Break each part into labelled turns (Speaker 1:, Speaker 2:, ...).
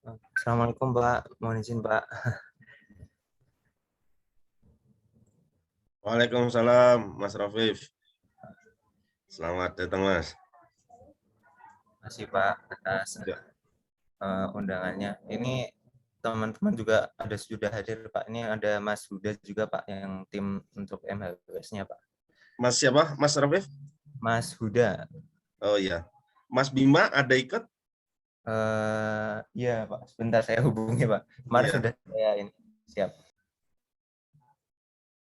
Speaker 1: Assalamualaikum Pak, mohon izin Pak.
Speaker 2: Waalaikumsalam, Mas Rafif. Selamat datang, Mas.
Speaker 1: Masih Pak atas
Speaker 2: Ya.
Speaker 1: undangannya. Ini teman-teman juga ada sudah hadir Pak. Ini ada Mas Huda juga Pak yang tim untuk MHWS-nya Pak.
Speaker 2: Mas siapa, Mas Rafif?
Speaker 1: Mas Huda.
Speaker 2: Oh iya. Mas Bima ada ikut?
Speaker 1: Iya Pak, sebentar saya hubungi Pak. Kemarin
Speaker 2: Iya.
Speaker 1: sudah saya ini siap.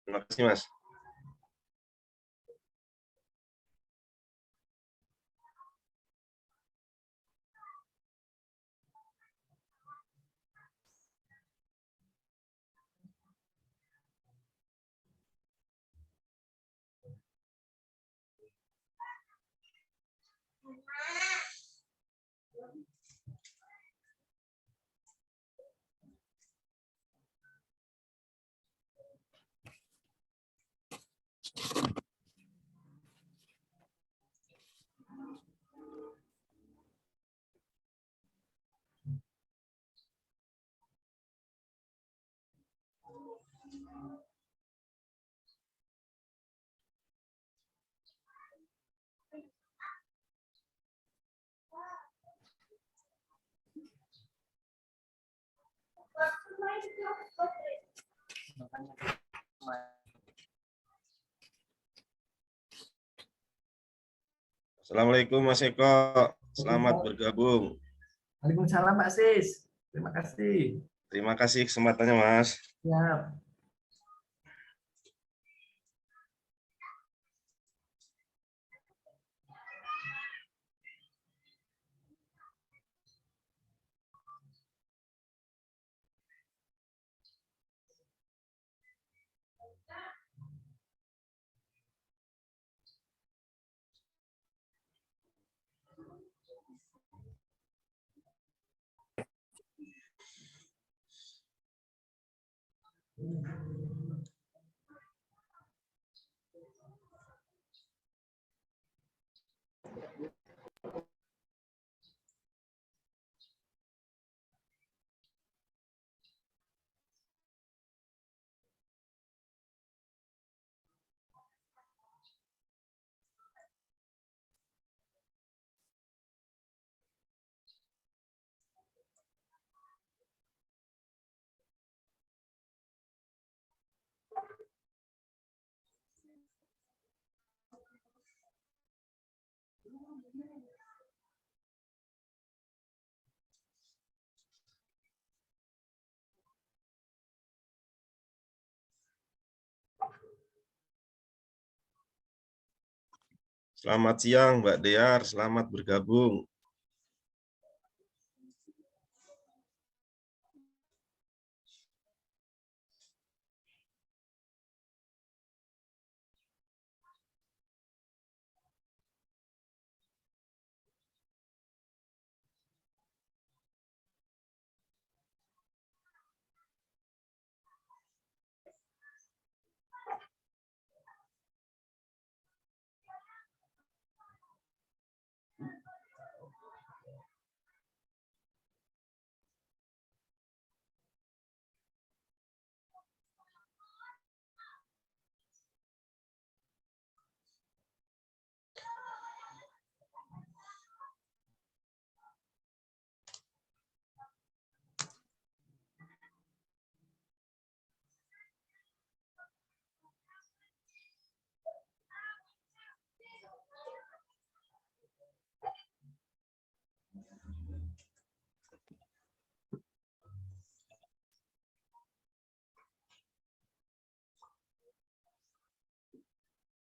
Speaker 2: Terima kasih, Mas. Assalamualaikum, Mas Eko. Selamat bergabung.
Speaker 3: Waalaikumsalam Pak Sis. Terima kasih.
Speaker 2: Terima kasih kesempatannya, Mas.
Speaker 3: Ya.
Speaker 2: Selamat siang, Mbak Dear. Selamat bergabung.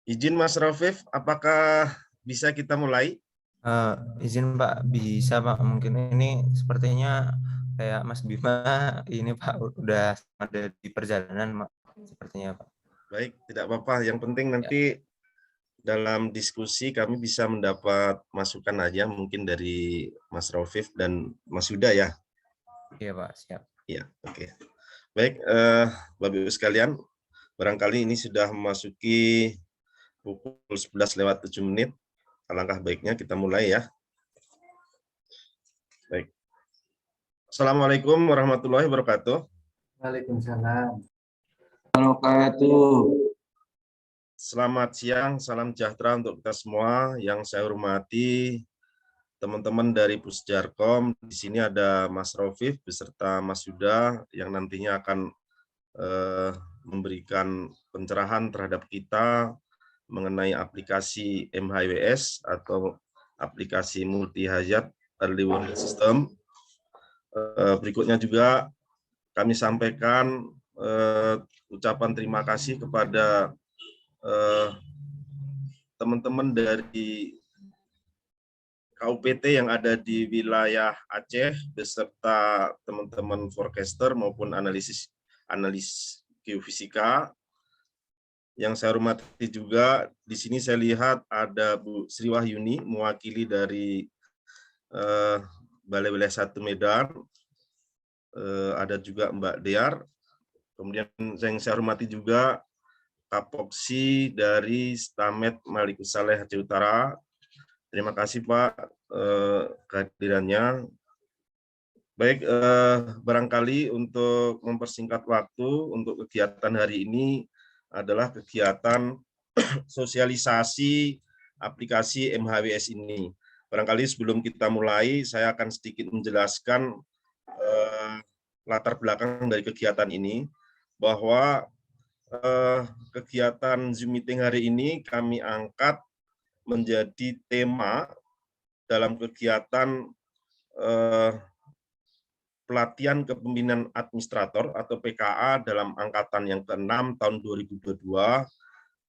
Speaker 2: Izin Mas Rafif, apakah bisa kita mulai?
Speaker 1: Izin Pak, bisa Pak. Mungkin ini sepertinya kayak Mas Bima ini Pak udah ada di perjalanan Pak. Sepertinya Pak.
Speaker 2: Baik, tidak apa-apa. Yang penting
Speaker 1: Ya,
Speaker 2: nanti dalam diskusi kami bisa mendapat masukan aja mungkin dari Mas Rafif dan Mas Huda ya.
Speaker 1: iya Pak, siap.
Speaker 2: Ya, oke. Baik, Bapak Ibu sekalian, barangkali ini sudah memasuki pukul 11:07. Alangkah baiknya kita mulai ya. Baik. Assalamualaikum warahmatullahi wabarakatuh.
Speaker 3: Waalaikumsalam.
Speaker 2: Selamat siang, salam sejahtera untuk kita semua. Yang saya hormati teman-teman dari Pusjarkom. Di sini ada Mas Raufif beserta Mas Yuda yang nantinya akan memberikan pencerahan terhadap kita mengenai aplikasi MHWS atau aplikasi multi hajat early warning system. Berikutnya juga kami sampaikan ucapan terima kasih kepada teman-teman dari KUPT yang ada di wilayah Aceh beserta teman-teman forecaster maupun analis geofisika. Yang saya hormati juga di sini saya lihat ada Bu Sri Wahyuni mewakili dari Balai Wilayah 1 Medan. Ada juga Mbak Dear. Kemudian yang saya hormati juga Kapoksi dari Stamet Malikus Saleh Aceh Utara. Terima kasih Pak kehadirannya. Baik, barangkali untuk mempersingkat waktu untuk kegiatan hari ini adalah kegiatan sosialisasi aplikasi MHWS ini. Barangkali sebelum kita mulai, saya akan sedikit menjelaskan latar belakang dari kegiatan ini, bahwa kegiatan Zoom meeting hari ini kami angkat menjadi tema dalam kegiatan pelatihan kepemimpinan administrator atau PKA dalam angkatan yang ke-6 tahun 2022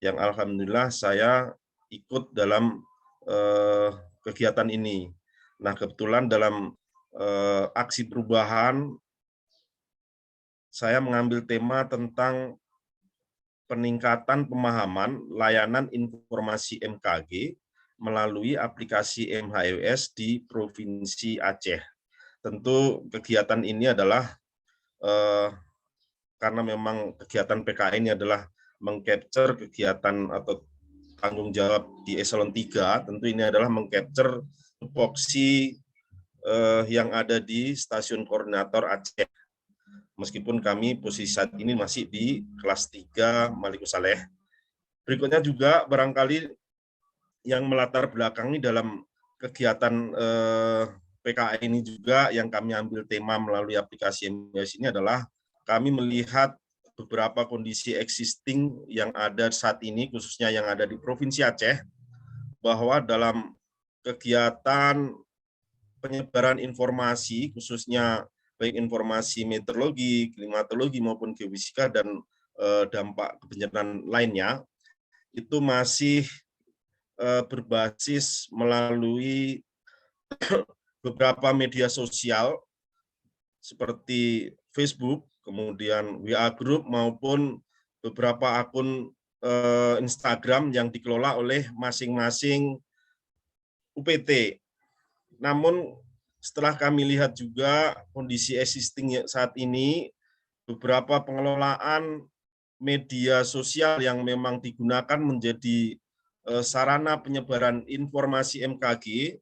Speaker 2: yang alhamdulillah saya ikut dalam kegiatan ini. Nah, kebetulan dalam aksi perubahan saya mengambil tema tentang peningkatan pemahaman layanan informasi MKG melalui aplikasi MHWS di Provinsi Aceh. Tentu kegiatan ini adalah karena memang kegiatan PKA ini adalah mengcapture kegiatan atau tanggung jawab di eselon 3, tentu ini adalah mengcapture tupoksi yang ada di stasiun koordinator Aceh. Meskipun kami posisi saat ini masih di kelas 3 Malikus Saleh. Berikutnya juga barangkali yang melatar belakangi dalam kegiatan PKA ini juga yang kami ambil tema melalui aplikasi MHWS ini adalah kami melihat beberapa kondisi existing yang ada saat ini, khususnya yang ada di Provinsi Aceh, bahwa dalam kegiatan penyebaran informasi, khususnya baik informasi meteorologi, klimatologi maupun geofisika dan dampak kebencanaan lainnya, itu masih berbasis melalui beberapa media sosial seperti Facebook, kemudian WA Group maupun beberapa akun Instagram yang dikelola oleh masing-masing UPT. Namun setelah kami lihat juga kondisi existing saat ini, beberapa pengelolaan media sosial yang memang digunakan menjadi sarana penyebaran informasi MKG,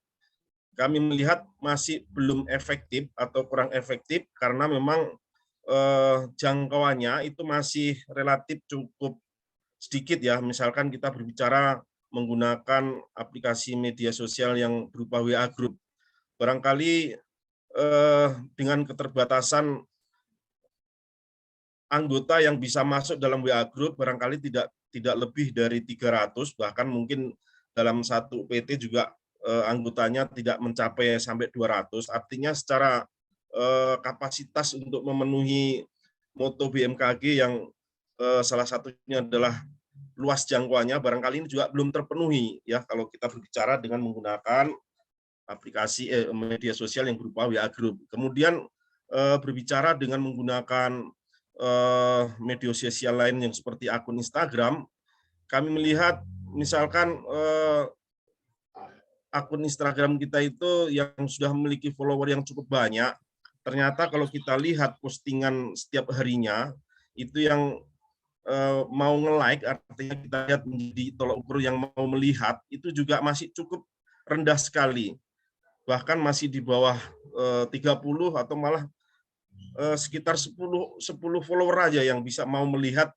Speaker 2: kami melihat masih belum efektif atau kurang efektif karena memang jangkauannya itu masih relatif cukup sedikit ya. Misalkan kita berbicara menggunakan aplikasi media sosial yang berupa WA Group. Barangkali dengan keterbatasan anggota yang bisa masuk dalam WA Group barangkali tidak lebih dari 300, bahkan mungkin dalam satu PT juga anggotanya tidak mencapai sampai 200. Artinya secara kapasitas untuk memenuhi moto BMKG yang salah satunya adalah luas jangkauannya barangkali ini juga belum terpenuhi ya kalau kita berbicara dengan menggunakan aplikasi media sosial yang berupa WA Group. Kemudian berbicara dengan menggunakan media sosial lain yang seperti akun Instagram, kami melihat misalkan akun Instagram kita itu yang sudah memiliki follower yang cukup banyak, ternyata kalau kita lihat postingan setiap harinya, itu yang mau nge-like, artinya kita lihat menjadi tolak ukur yang mau melihat, itu juga masih cukup rendah sekali. Bahkan masih di bawah 30 atau malah sekitar 10 follower aja yang bisa mau melihat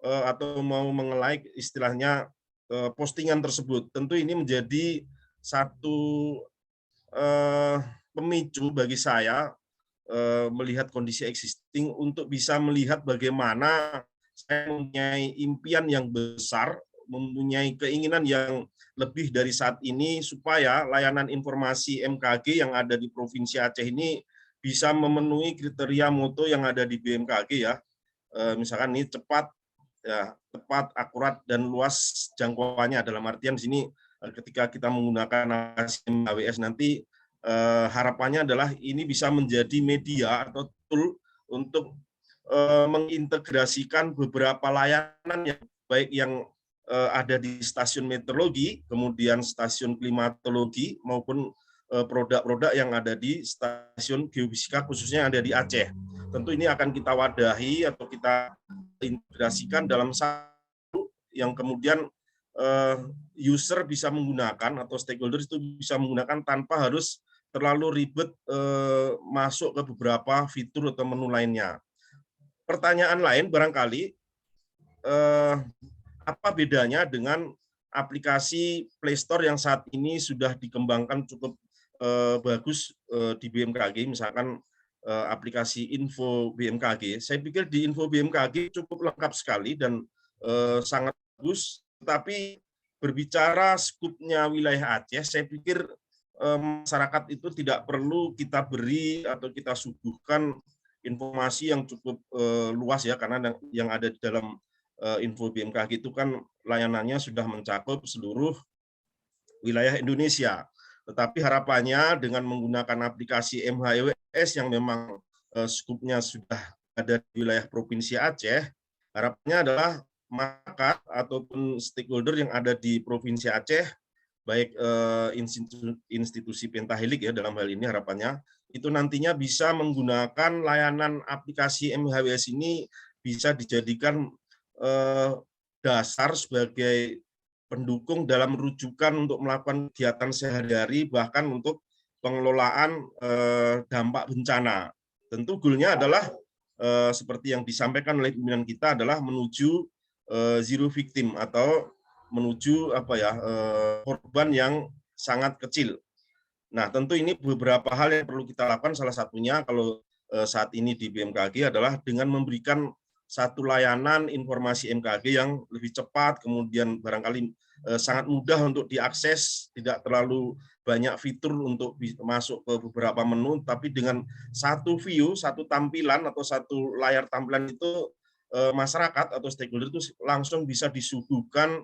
Speaker 2: atau mau menge-like istilahnya postingan tersebut. Tentu ini menjadi satu pemicu bagi saya melihat kondisi existing untuk bisa melihat bagaimana saya mempunyai impian yang besar, mempunyai keinginan yang lebih dari saat ini supaya layanan informasi MKG yang ada di Provinsi Aceh ini bisa memenuhi kriteria mutu yang ada di BMKG ya. Misalkan ini cepat, ya, tepat, akurat dan luas jangkauannya. Dalam artian di sini ketika kita menggunakan AWS nanti harapannya adalah ini bisa menjadi media atau tool untuk mengintegrasikan beberapa layanan yang baik yang ada di stasiun meteorologi, kemudian stasiun klimatologi maupun produk-produk yang ada di stasiun geofisika khususnya yang ada di Aceh. Tentu ini akan kita wadahi atau kita integrasikan dalam satu yang kemudian user bisa menggunakan atau stakeholder itu bisa menggunakan tanpa harus terlalu ribet masuk ke beberapa fitur atau menu lainnya. Pertanyaan lain barangkali, apa bedanya dengan aplikasi Play Store yang saat ini sudah dikembangkan cukup bagus di BMKG, misalkan aplikasi Info BMKG. Saya pikir di Info BMKG cukup lengkap sekali dan sangat bagus, tetapi berbicara skupnya wilayah Aceh, saya pikir masyarakat itu tidak perlu kita beri atau kita suguhkan informasi yang cukup luas ya, karena yang ada di dalam Info BMKG itu kan layanannya sudah mencakup seluruh wilayah Indonesia. Tetapi harapannya dengan menggunakan aplikasi MHEWS yang memang skupnya sudah ada di wilayah Provinsi Aceh, harapannya adalah masyarakat ataupun stakeholder yang ada di Provinsi Aceh, baik institusi pentahelik ya dalam hal ini harapannya, itu nantinya bisa menggunakan layanan aplikasi MHWS ini bisa dijadikan dasar sebagai pendukung dalam rujukan untuk melakukan kegiatan sehari-hari, bahkan untuk pengelolaan dampak bencana. Tentu goalnya adalah seperti yang disampaikan oleh pimpinan kita adalah menuju zero victim atau menuju korban yang sangat kecil. Nah, tentu ini beberapa hal yang perlu kita lakukan. Salah satunya kalau saat ini di BMKG adalah dengan memberikan satu layanan informasi MKG yang lebih cepat, kemudian barangkali sangat mudah untuk diakses, tidak terlalu banyak fitur untuk masuk ke beberapa menu, tapi dengan satu view, satu tampilan atau satu layar tampilan itu masyarakat atau stakeholder itu langsung bisa disuguhkan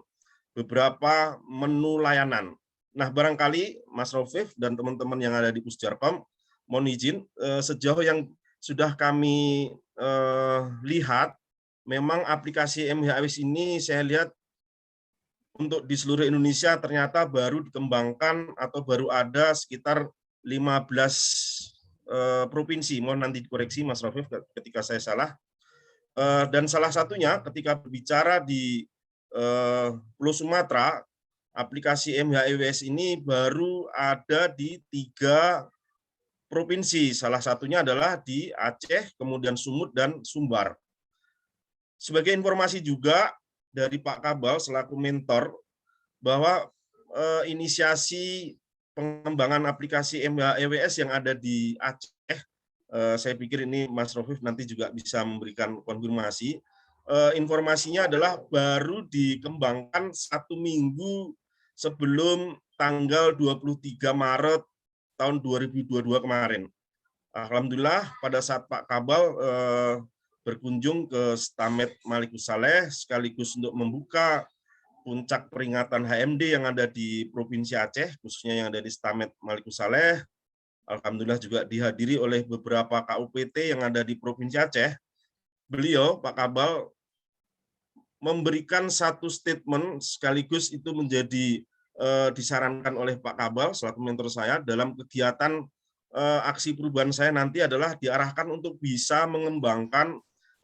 Speaker 2: beberapa menu layanan. Nah, barangkali Mas Raufif dan teman-teman yang ada di Pusjarkom, mohon izin, sejauh yang sudah kami lihat, memang aplikasi MHWS ini saya lihat untuk di seluruh Indonesia ternyata baru dikembangkan atau baru ada sekitar 15 provinsi. Mohon nanti dikoreksi Mas Raufif ketika saya salah. Dan salah satunya ketika berbicara di Pulau Sumatera, aplikasi MHEWS ini baru ada di 3 provinsi. Salah satunya adalah di Aceh, kemudian Sumut, dan Sumbar. Sebagai informasi juga dari Pak Kabal selaku mentor, bahwa inisiasi pengembangan aplikasi MHEWS yang ada di Aceh, saya pikir ini Mas Raufif nanti juga bisa memberikan konfirmasi, informasinya adalah baru dikembangkan 1 minggu sebelum tanggal 23 Maret tahun 2022 kemarin. Alhamdulillah pada saat Pak Kabal berkunjung ke Stamed Malikus Saleh sekaligus untuk membuka puncak peringatan HMD yang ada di Provinsi Aceh, khususnya yang ada di Stamed Malikus Saleh. Alhamdulillah juga dihadiri oleh beberapa KUPT yang ada di Provinsi Aceh. Beliau, Pak Kabal, memberikan satu statement sekaligus itu menjadi disarankan oleh Pak Kabal selaku mentor saya dalam kegiatan aksi perubahan saya nanti adalah diarahkan untuk bisa mengembangkan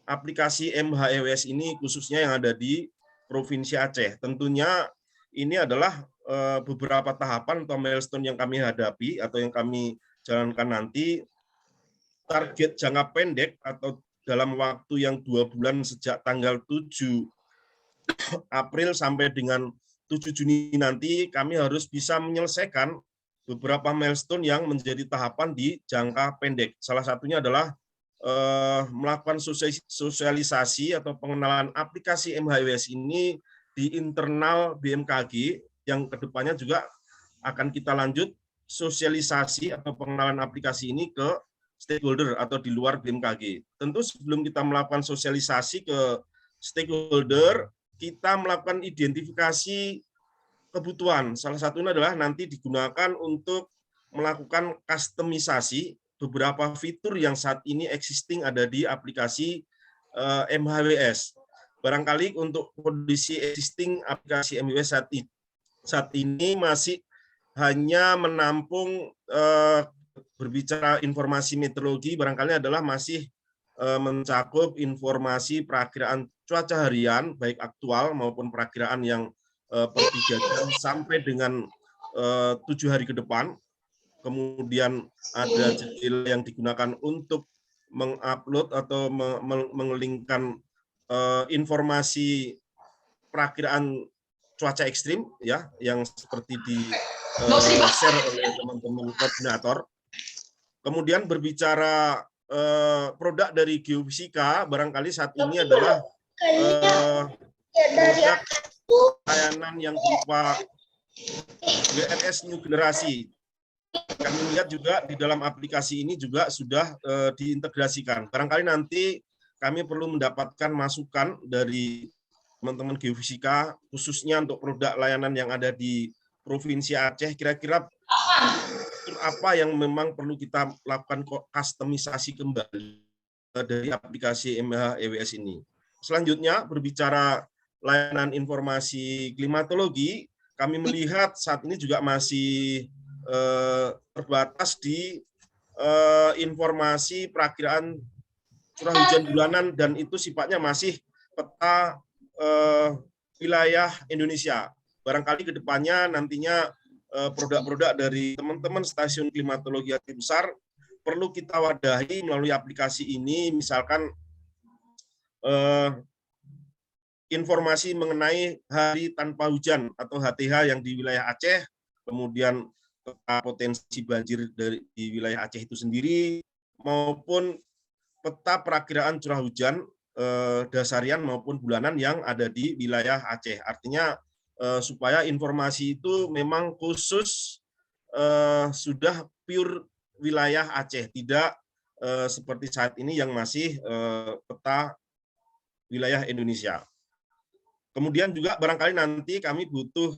Speaker 2: aplikasi MHEWS ini khususnya yang ada di Provinsi Aceh. Tentunya ini adalah beberapa tahapan atau milestone yang kami hadapi atau yang kami jalankan nanti, target jangka pendek atau dalam waktu yang 2 bulan sejak tanggal 7 April sampai dengan 7 Juni nanti, kami harus bisa menyelesaikan beberapa milestone yang menjadi tahapan di jangka pendek. Salah satunya adalah melakukan sosialisasi atau pengenalan aplikasi MHWS ini di internal BMKG, yang kedepannya juga akan kita lanjut sosialisasi atau pengenalan aplikasi ini ke stakeholder atau di luar BMKG. Tentu sebelum kita melakukan sosialisasi ke stakeholder, kita melakukan identifikasi kebutuhan. Salah satunya adalah nanti digunakan untuk melakukan customisasi beberapa fitur yang saat ini existing ada di aplikasi MHWS. Barangkali untuk kondisi existing aplikasi MHWS saat ini masih hanya menampung berbicara informasi meteorologi, barangkali adalah masih mencakup informasi perakiraan cuaca harian, baik aktual maupun perakiraan yang per 3 jam sampai dengan 7 hari ke depan. Kemudian ada jendela yang digunakan untuk mengupload atau mengelingkan informasi perakiraan cuaca ekstrim, ya, yang seperti di share oleh teman-teman koordinator. Kemudian berbicara produk dari geofisika, barangkali saat ini adalah produk layanan yang berupa WNS New Generasi. Kami lihat juga di dalam aplikasi ini juga sudah diintegrasikan. Barangkali nanti kami perlu mendapatkan masukan dari teman-teman geofisika, khususnya untuk produk layanan yang ada di Provinsi Aceh, kira-kira apa yang memang perlu kita lakukan customisasi kembali dari aplikasi MHWS ini. Selanjutnya, berbicara layanan informasi klimatologi, kami melihat saat ini juga masih terbatas di informasi perakiraan curah hujan bulanan, dan itu sifatnya masih peta wilayah Indonesia. Barangkali ke depannya nantinya produk-produk dari teman-teman stasiun klimatologi Aceh Besar perlu kita wadahi melalui aplikasi ini, misalkan informasi mengenai hari tanpa hujan atau HTH yang di wilayah Aceh, kemudian peta potensi banjir di wilayah Aceh itu sendiri, maupun peta perakiraan curah hujan dasarian maupun bulanan yang ada di wilayah Aceh. Artinya supaya informasi itu memang khusus sudah pure wilayah Aceh, tidak seperti saat ini yang masih peta wilayah Indonesia. Kemudian juga barangkali nanti kami butuh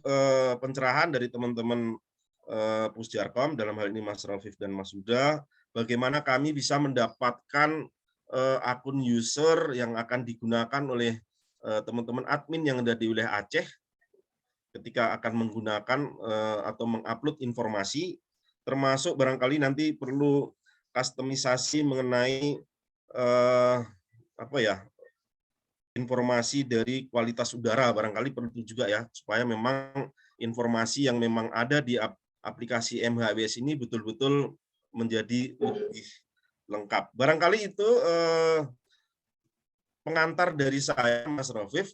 Speaker 2: pencerahan dari teman-teman Pusjarkom, dalam hal ini Mas Raufif dan Mas Huda, bagaimana kami bisa mendapatkan akun user yang akan digunakan oleh teman-teman admin yang ada di wilayah Aceh ketika akan menggunakan atau mengupload informasi, termasuk barangkali nanti perlu customisasi mengenai informasi dari kualitas udara, barangkali perlu juga ya, supaya memang informasi yang memang ada di aplikasi MHWS ini betul-betul menjadi lebih lengkap. Barangkali itu pengantar dari saya, Mas Raufif.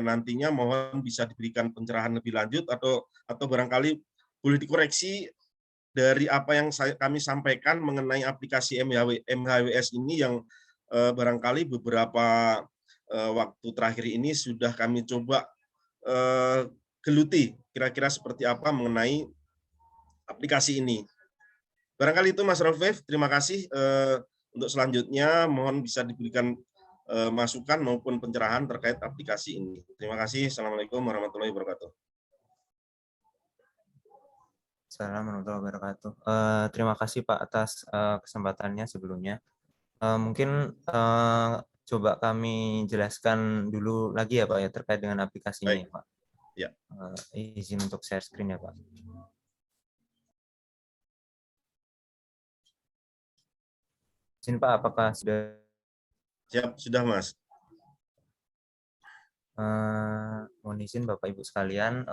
Speaker 2: Nantinya mohon bisa diberikan pencerahan lebih lanjut atau barangkali boleh dikoreksi dari apa yang kami sampaikan mengenai aplikasi MHWS ini yang barangkali beberapa waktu terakhir ini sudah kami coba geluti kira-kira seperti apa mengenai aplikasi ini. Barangkali itu Mas Raufif, terima kasih. Untuk selanjutnya mohon bisa diberikan masukan maupun pencerahan terkait aplikasi ini. Terima kasih. Assalamualaikum warahmatullahi wabarakatuh.
Speaker 1: Assalamualaikum warahmatullahi wabarakatuh. Terima kasih Pak atas kesempatannya sebelumnya. Mungkin coba kami jelaskan dulu lagi ya Pak ya terkait dengan aplikasinya.
Speaker 2: Baik.
Speaker 1: Ya Pak.
Speaker 2: Ya.
Speaker 1: Izin untuk share screen ya Pak. Izin Pak, apakah sudah?
Speaker 2: Siap, sudah Mas.
Speaker 1: Mohon izin Bapak Ibu sekalian,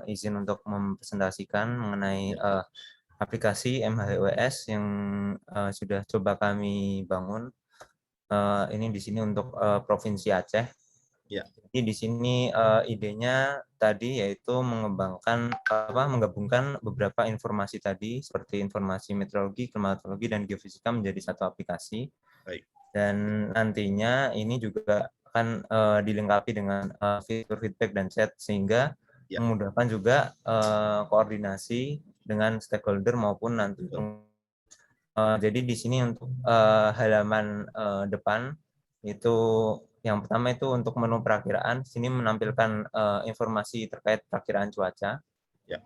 Speaker 1: izin untuk mempresentasikan mengenai aplikasi MHWS yang sudah coba kami bangun. Ini di sini untuk Provinsi Aceh.
Speaker 2: Ya.
Speaker 1: Jadi di sini idenya tadi yaitu menggabungkan beberapa informasi tadi seperti informasi meteorologi, klimatologi, dan geofisika menjadi satu aplikasi.
Speaker 2: Baik.
Speaker 1: Dan nantinya ini juga akan dilengkapi dengan fitur feedback dan chat sehingga memudahkan juga koordinasi dengan stakeholder maupun nanti. Jadi di sini untuk halaman depan itu yang pertama itu untuk menu perakiraan. Sini menampilkan informasi terkait perakiraan cuaca.
Speaker 2: Ya.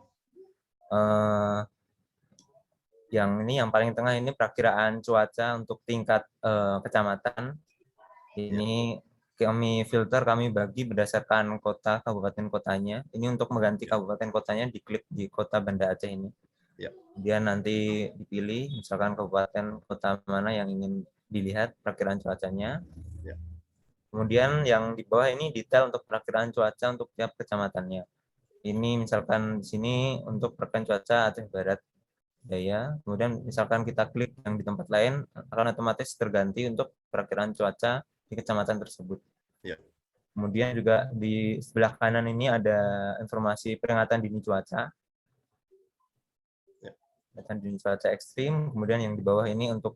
Speaker 1: Yang paling tengah ini perakiraan cuaca untuk tingkat kecamatan. Ini kami filter, kami bagi berdasarkan kota, kabupaten kotanya. Ini untuk mengganti kabupaten kotanya diklik di kota Banda Aceh ini.
Speaker 2: Ya.
Speaker 1: Kemudian nanti dipilih misalkan kabupaten kota mana yang ingin dilihat perakiraan cuacanya.
Speaker 2: Ya.
Speaker 1: Kemudian yang di bawah ini detail untuk perakiraan cuaca untuk tiap kecamatannya. Ini misalkan di sini untuk perakiraan cuaca Aceh Barat Daya. Kemudian misalkan kita klik yang di tempat lain akan otomatis terganti untuk perakiraan cuaca di kecamatan tersebut.
Speaker 2: Ya.
Speaker 1: Kemudian juga di sebelah kanan ini ada informasi peringatan dini cuaca. Peringatan dini cuaca ekstrim. Kemudian yang di bawah ini untuk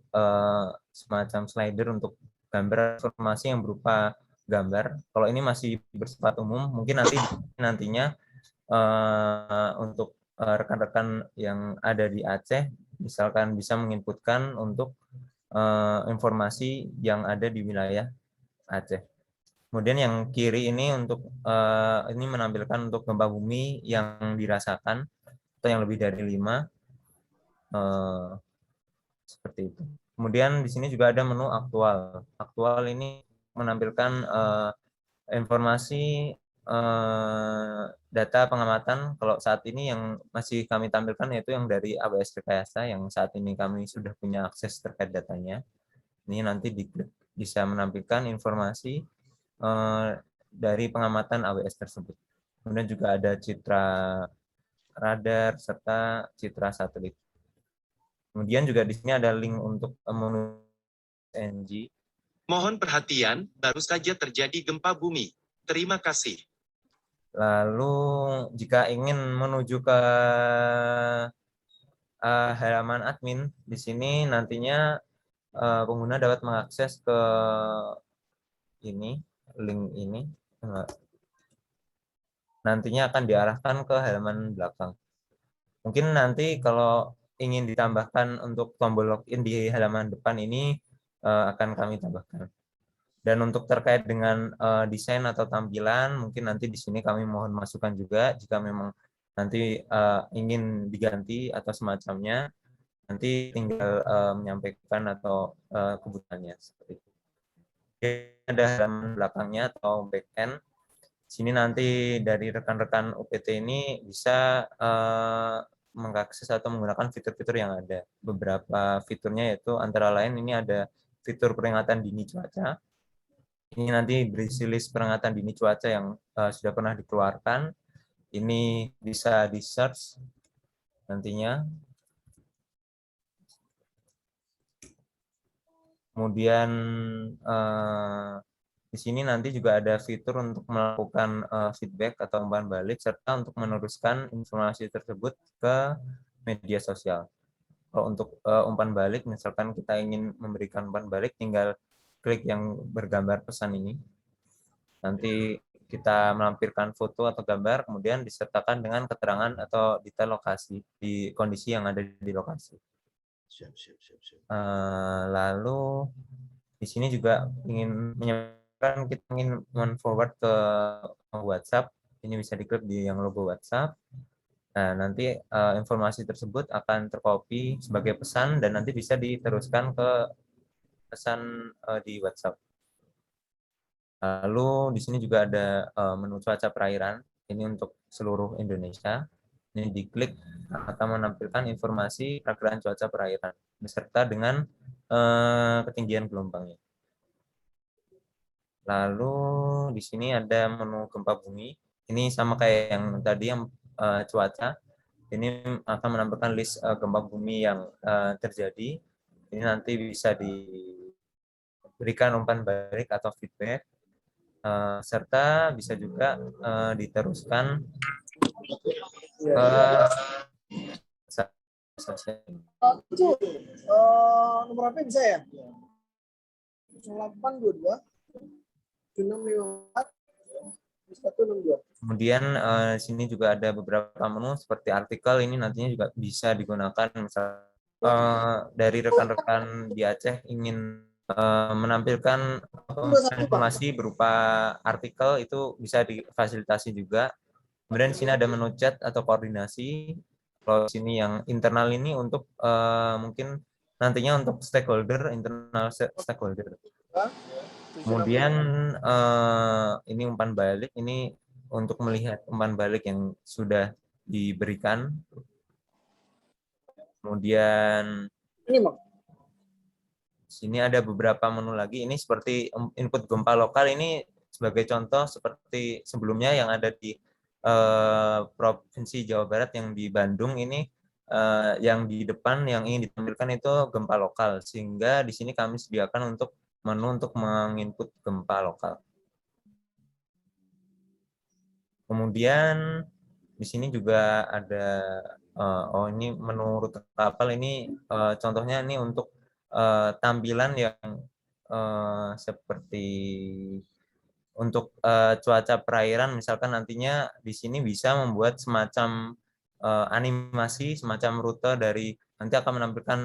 Speaker 1: semacam slider untuk gambar informasi yang berupa gambar. Kalau ini masih bersifat umum, mungkin nantinya untuk rekan-rekan yang ada di Aceh misalkan bisa menginputkan untuk informasi yang ada di wilayah Aceh. Kemudian yang kiri ini untuk ini menampilkan untuk gempa bumi yang dirasakan atau yang lebih dari 5 seperti itu. Kemudian di sini juga ada menu aktual. Aktual ini menampilkan informasi data pengamatan. Kalau saat ini yang masih kami tampilkan yaitu yang dari AWS Rekayasa yang saat ini kami sudah punya akses terkait datanya. Ini nanti bisa menampilkan informasi dari pengamatan AWS tersebut. Kemudian juga ada citra radar serta citra satelit. Kemudian juga di sini ada link untuk menu NG.
Speaker 4: Mohon perhatian, baru saja terjadi gempa bumi. Terima kasih.
Speaker 1: Lalu jika ingin menuju ke halaman admin, di sini nantinya pengguna dapat mengakses ke link ini. Nantinya akan diarahkan ke halaman belakang. Mungkin nanti kalau ingin ditambahkan untuk tombol login di halaman depan ini akan kami tambahkan. Dan untuk terkait dengan desain atau tampilan, mungkin nanti di sini kami mohon masukan juga jika memang nanti ingin diganti atau semacamnya, nanti tinggal menyampaikan atau kebutuhannya seperti itu. Ada halaman belakangnya atau backend. Sini nanti dari rekan-rekan UPT ini bisa mengakses atau menggunakan fitur-fitur yang ada. Beberapa fiturnya yaitu antara lain ini ada fitur peringatan dini cuaca. Ini nanti berisi list peringatan dini cuaca yang sudah pernah dikeluarkan. Ini bisa di-search nantinya. Kemudian di sini nanti juga ada fitur untuk melakukan feedback atau umpan balik serta untuk meneruskan informasi tersebut ke media sosial. Kalau untuk umpan balik, misalkan kita ingin memberikan umpan balik, tinggal klik yang bergambar pesan ini. Nanti kita melampirkan foto atau gambar, kemudian disertakan dengan keterangan atau detail lokasi di kondisi yang ada di lokasi.
Speaker 2: Siap.
Speaker 1: Lalu di sini juga ingin menyampaikan kita ingin men-forward ke WhatsApp. Ini bisa diklik di yang logo WhatsApp. Nah, nanti informasi tersebut akan tercopy sebagai pesan dan nanti bisa diteruskan ke pesan di WhatsApp. Lalu di sini juga ada menu cuaca perairan. Ini untuk seluruh Indonesia. Ini diklik akan menampilkan informasi perakiraan cuaca perairan beserta dengan ketinggian gelombangnya. Lalu di sini ada menu gempa bumi. Ini sama kayak yang tadi yang cuaca. Ini akan menampilkan list gempa bumi yang terjadi. Ini nanti bisa diberikan umpan balik atau feedback, serta bisa juga diteruskan ke
Speaker 5: nomor HP bisa ya? 0822 7654 162.
Speaker 1: Kemudian sini juga ada beberapa menu seperti artikel, ini nantinya juga bisa digunakan misal dari rekan-rekan di Aceh ingin menampilkan informasi berupa artikel, itu bisa difasilitasi juga. Kemudian di sini ada menu chat atau koordinasi. Kalau di sini yang internal ini untuk mungkin nantinya untuk stakeholder, internal stakeholder. Kemudian ini umpan balik, ini untuk melihat umpan balik yang sudah diberikan. Kemudian sini ada beberapa menu lagi. Ini seperti input gempa lokal, ini sebagai contoh seperti sebelumnya yang ada di Provinsi Jawa Barat yang di Bandung ini, yang di depan yang ingin ditampilkan itu gempa lokal, sehingga di sini kami sediakan untuk menu untuk menginput gempa lokal. Kemudian di sini juga ada ini menu rute kapal, ini contohnya ini untuk tampilan yang seperti untuk cuaca perairan, misalkan nantinya di sini bisa membuat semacam animasi, semacam rute dari, nanti akan menampilkan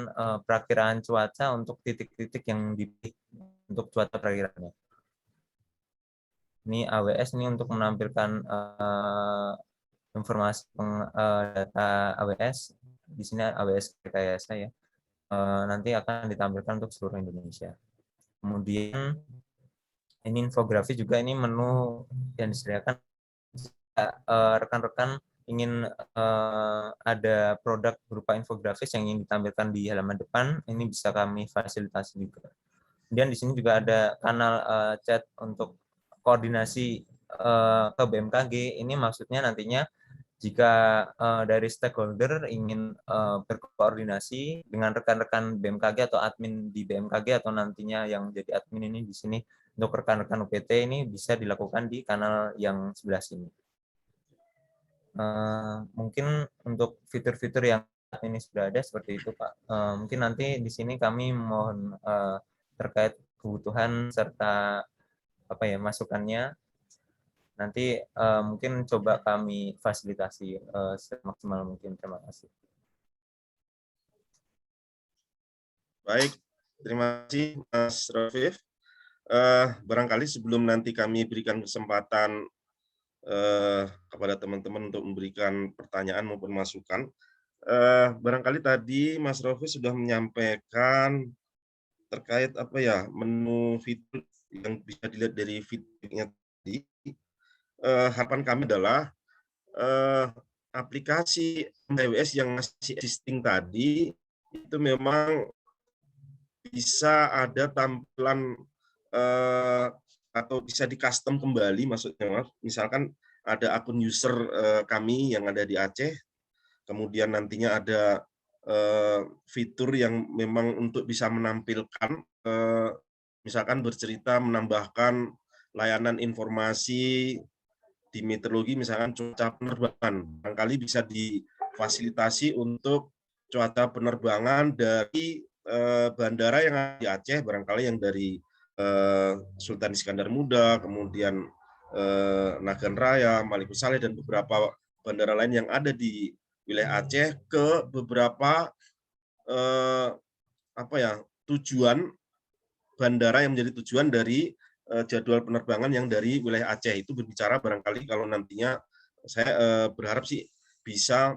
Speaker 1: perakiraan cuaca untuk titik-titik yang dipilih untuk cuaca perairannya. Ini AWS ini untuk menampilkan informasi data AWS. Di sini AWS rekayasa ya. Nanti akan ditampilkan untuk seluruh Indonesia. Kemudian ini infografis juga, ini menu yang disediakan rekan-rekan ingin ada produk berupa infografis yang ingin ditampilkan di halaman depan, ini bisa kami fasilitasi juga. Kemudian di sini juga ada kanal chat untuk koordinasi ke BMKG. Ini maksudnya nantinya jika dari stakeholder ingin berkoordinasi dengan rekan-rekan BMKG atau admin di BMKG, atau nantinya yang jadi admin ini di sini untuk rekan-rekan UPT, ini bisa dilakukan di kanal yang sebelah sini. Mungkin untuk fitur-fitur yang ini sudah ada seperti itu, Pak. Mungkin nanti di sini kami mohon terkait kebutuhan serta masukannya, nanti mungkin coba kami fasilitasi semaksimal mungkin. Terima kasih.
Speaker 2: Baik, terima kasih Mas Rafif. Barangkali sebelum nanti kami berikan kesempatan kepada teman-teman untuk memberikan pertanyaan maupun masukan, barangkali tadi Mas Rafif sudah menyampaikan terkait menu fitur yang bisa dilihat dari feedback-nya tadi. Harapan kami adalah aplikasi AWS yang masih existing tadi itu memang bisa ada tampilan atau bisa di custom kembali, maksudnya misalkan ada akun user kami yang ada di Aceh, kemudian nantinya ada fitur yang memang untuk bisa menampilkan misalkan bercerita menambahkan layanan informasi di meteorologi, misalkan cuaca penerbangan, barangkali bisa difasilitasi untuk cuaca penerbangan dari bandara yang ada di Aceh, barangkali yang dari Sultan Iskandar Muda, kemudian Nagan Raya, Malikut Saleh, dan beberapa bandara lain yang ada di wilayah Aceh ke beberapa tujuan bandara yang menjadi tujuan dari jadwal penerbangan yang dari wilayah Aceh. Itu berbicara barangkali kalau nantinya saya berharap sih bisa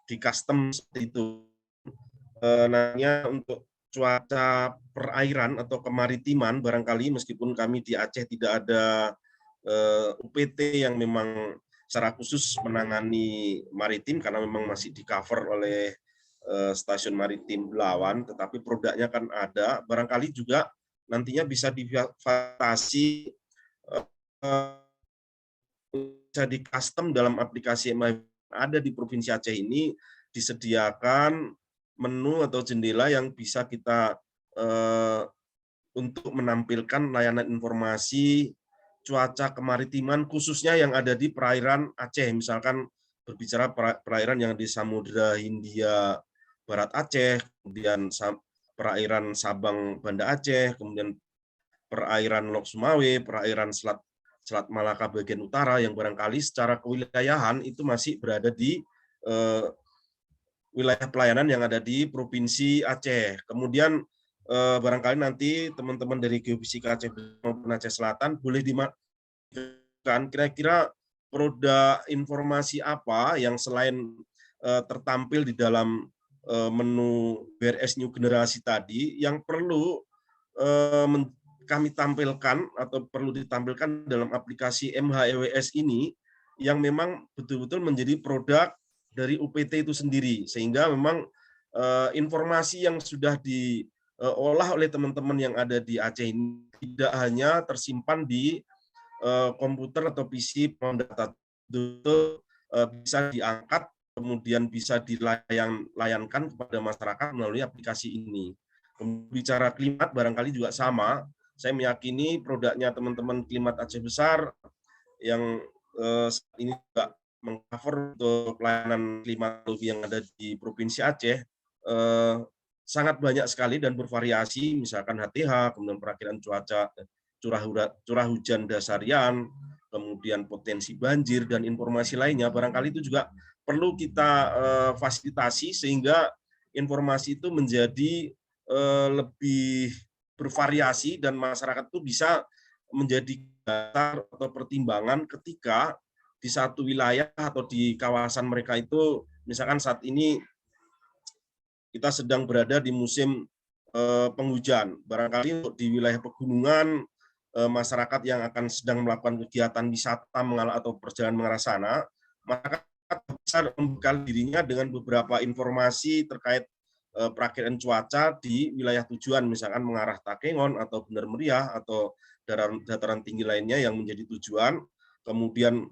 Speaker 2: di custom seperti itu. Nantinya untuk cuaca perairan atau kemaritiman, barangkali meskipun kami di Aceh tidak ada UPT yang memang secara khusus menangani maritim, karena memang masih di cover oleh stasiun maritim Belawan, tetapi produknya kan ada, barangkali juga nantinya bisa difasilitasi, bisa di custom dalam aplikasi ada di Provinsi Aceh ini disediakan menu atau jendela yang bisa kita untuk menampilkan layanan informasi cuaca kemaritiman khususnya yang ada di perairan Aceh. Misalkan berbicara perairan yang di Samudra Hindia Barat Aceh, kemudian perairan Sabang Banda Aceh, kemudian perairan Lok Sumawe, perairan Selat Malaka bagian utara yang barangkali secara kewilayahan itu masih berada di wilayah pelayanan yang ada di Provinsi Aceh. Kemudian barangkali nanti teman-teman dari Geofisika Aceh maupun Aceh Selatan boleh dimakan kira-kira produk informasi apa yang selain tertampil di dalam menu BRS New Generasi tadi yang perlu kami tampilkan atau perlu ditampilkan dalam aplikasi MHEWS ini yang memang betul-betul menjadi produk dari UPT itu sendiri, sehingga memang informasi yang sudah diolah oleh teman-teman yang ada di Aceh ini tidak hanya tersimpan di komputer atau PC data, itu bisa diangkat kemudian bisa dilayankan kepada masyarakat melalui aplikasi ini. Bicara klimat barangkali juga sama. Saya meyakini produknya teman-teman Klimat Aceh Besar yang saat ini juga mengcover untuk pelayanan klimatologi yang ada di Provinsi Aceh sangat banyak sekali dan bervariasi, misalkan HTH, kemudian perakiraan cuaca, curah hujan dasarian, kemudian potensi banjir dan informasi lainnya, barangkali itu juga perlu kita fasilitasi sehingga informasi itu menjadi lebih bervariasi dan masyarakat itu bisa menjadi dasar atau pertimbangan ketika di satu wilayah atau di kawasan mereka itu, misalkan saat ini kita sedang berada di musim penghujan, barangkali untuk di wilayah pegunungan masyarakat yang akan sedang melakukan kegiatan wisata atau perjalanan mengarah sana, maka bisa membekali dirinya dengan beberapa informasi terkait perakiraan cuaca di wilayah tujuan, misalkan mengarah Takengon atau Benar Meriah atau dataran tinggi lainnya yang menjadi tujuan. Kemudian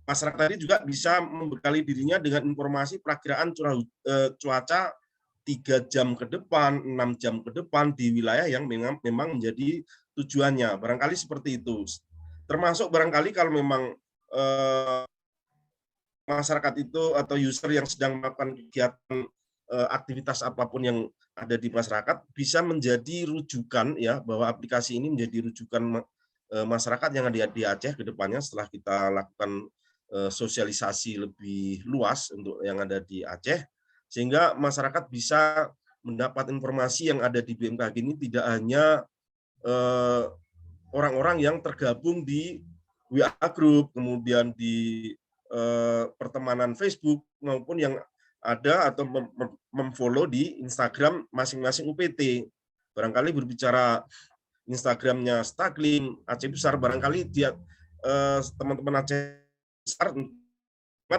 Speaker 2: masyarakat tadi juga bisa membekali dirinya dengan informasi perakiraan cuaca 3 jam ke depan, 6 jam ke depan di wilayah yang memang menjadi tujuannya. Barangkali seperti itu. Termasuk barangkali kalau memang masyarakat itu atau user yang sedang melakukan kegiatan aktivitas apapun yang ada di masyarakat bisa menjadi rujukan ya, bahwa aplikasi ini menjadi rujukan masyarakat yang ada di Aceh ke depannya setelah kita lakukan sosialisasi lebih luas untuk yang ada di Aceh, sehingga masyarakat bisa mendapat informasi yang ada di BMKG ini tidak hanya orang-orang yang tergabung di WA Group, kemudian di pertemanan Facebook, maupun yang ada atau memfollow di Instagram masing-masing UPT. Barangkali berbicara Instagramnya Stagling Aceh Besar, barangkali dia teman-teman Aceh Besar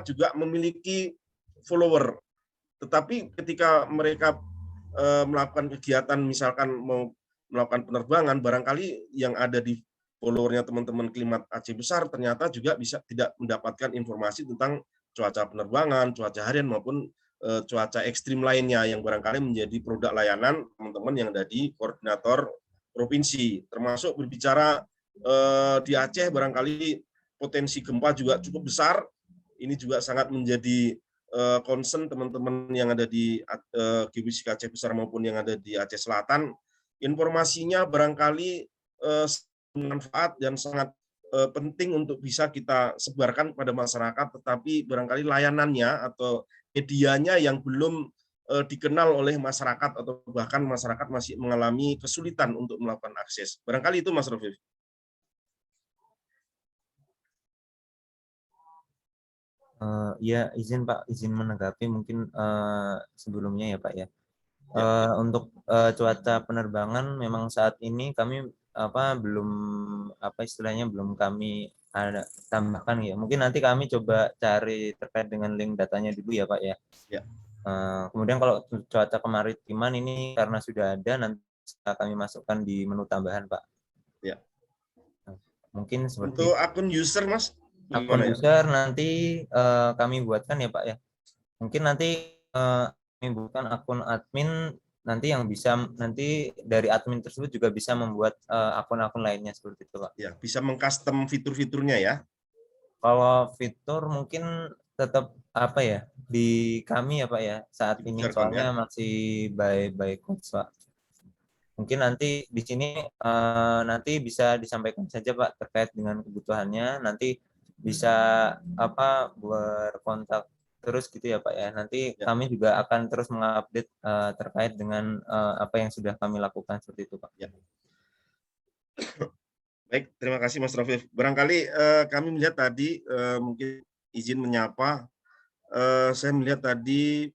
Speaker 2: juga memiliki follower. Tetapi ketika mereka melakukan kegiatan, misalkan mau melakukan penerbangan, barangkali yang ada di followernya teman-teman Klimat Aceh Besar ternyata juga bisa tidak mendapatkan informasi tentang cuaca penerbangan, cuaca harian maupun cuaca ekstrim lainnya yang barangkali menjadi produk layanan teman-teman yang ada di koordinator provinsi. Termasuk berbicara di Aceh, barangkali potensi gempa juga cukup besar. Ini juga sangat menjadi concern teman-teman yang ada di Geofisika Aceh Besar maupun yang ada di Aceh Selatan. Informasinya barangkali bermanfaat dan sangat penting untuk bisa kita sebarkan kepada masyarakat, tetapi barangkali layanannya atau medianya yang belum dikenal oleh masyarakat atau bahkan masyarakat masih mengalami kesulitan untuk melakukan akses. Barangkali itu Mas Rafif.
Speaker 1: Ya, izin Pak, izin menanggapi mungkin sebelumnya ya Pak ya. Untuk cuaca penerbangan memang saat ini kami belum istilahnya belum kami ada tambahkan ya. Mungkin nanti kami coba cari terkait dengan link datanya dulu ya Pak ya.
Speaker 2: Ya.
Speaker 1: Kemudian kalau cuaca kemaritiman ini karena sudah ada, nanti kami masukkan di menu tambahan Pak.
Speaker 2: Ya.
Speaker 1: Mungkin seperti
Speaker 2: untuk akun user Mas,
Speaker 1: akun
Speaker 2: Gimana ya?
Speaker 1: user nanti kami buatkan ya Pak ya. Mungkin nanti kami buatkan akun admin nanti yang bisa nanti dari admin tersebut juga bisa membuat akun-akun lainnya seperti itu Pak.
Speaker 2: Ya, bisa mengcustom fitur-fiturnya ya.
Speaker 1: Kalau fitur mungkin tetap apa ya di kami ya Pak ya saat ini
Speaker 2: Dibicarakan ya.
Speaker 1: soalnya masih by coach Pak. Mungkin nanti di sini nanti bisa disampaikan saja Pak terkait dengan kebutuhannya. Nanti bisa apa berkontak terus gitu ya Pak ya. Nanti
Speaker 2: Ya.
Speaker 1: kami juga akan terus mengupdate terkait dengan apa yang sudah kami lakukan seperti itu Pak.
Speaker 2: Ya. Baik, terima kasih Mas Rafif. Barangkali kami melihat tadi mungkin izin menyapa. Saya melihat tadi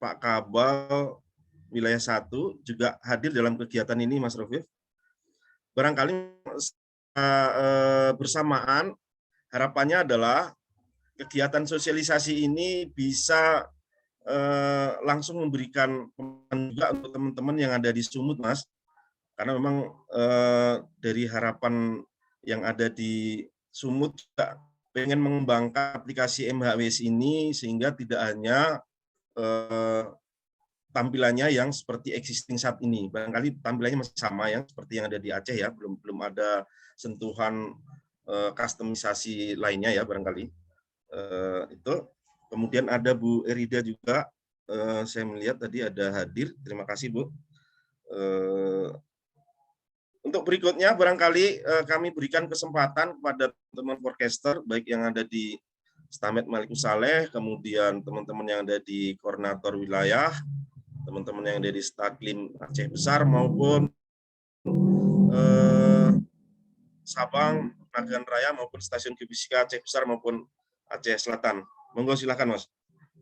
Speaker 2: Pak Kabal wilayah 1 juga hadir dalam kegiatan ini, Mas Rafif. Barangkali bersamaan harapannya adalah kegiatan sosialisasi ini bisa langsung memberikan pemahaman juga untuk teman-teman yang ada di Sumut, Mas. Karena memang dari harapan yang ada di Sumut juga pengen mengembangkan aplikasi MHWS ini sehingga tidak hanya tampilannya yang seperti existing saat ini. Barangkali tampilannya masih sama yang seperti yang ada di Aceh ya, belum ada sentuhan customisasi lainnya ya barangkali. Itu. Kemudian ada Bu Erida juga, saya melihat tadi ada hadir. Terima kasih Bu. Untuk berikutnya barangkali kami berikan kesempatan kepada teman-teman podcaster baik yang ada di Stamed Maliku Saleh, kemudian teman-teman yang ada di koordinator wilayah, teman-teman yang ada di Staklim Aceh Besar maupun Sabang, Nagan Raya maupun Stasiun Geofisika Aceh Besar maupun Aceh Selatan. Monggo silakan Mas,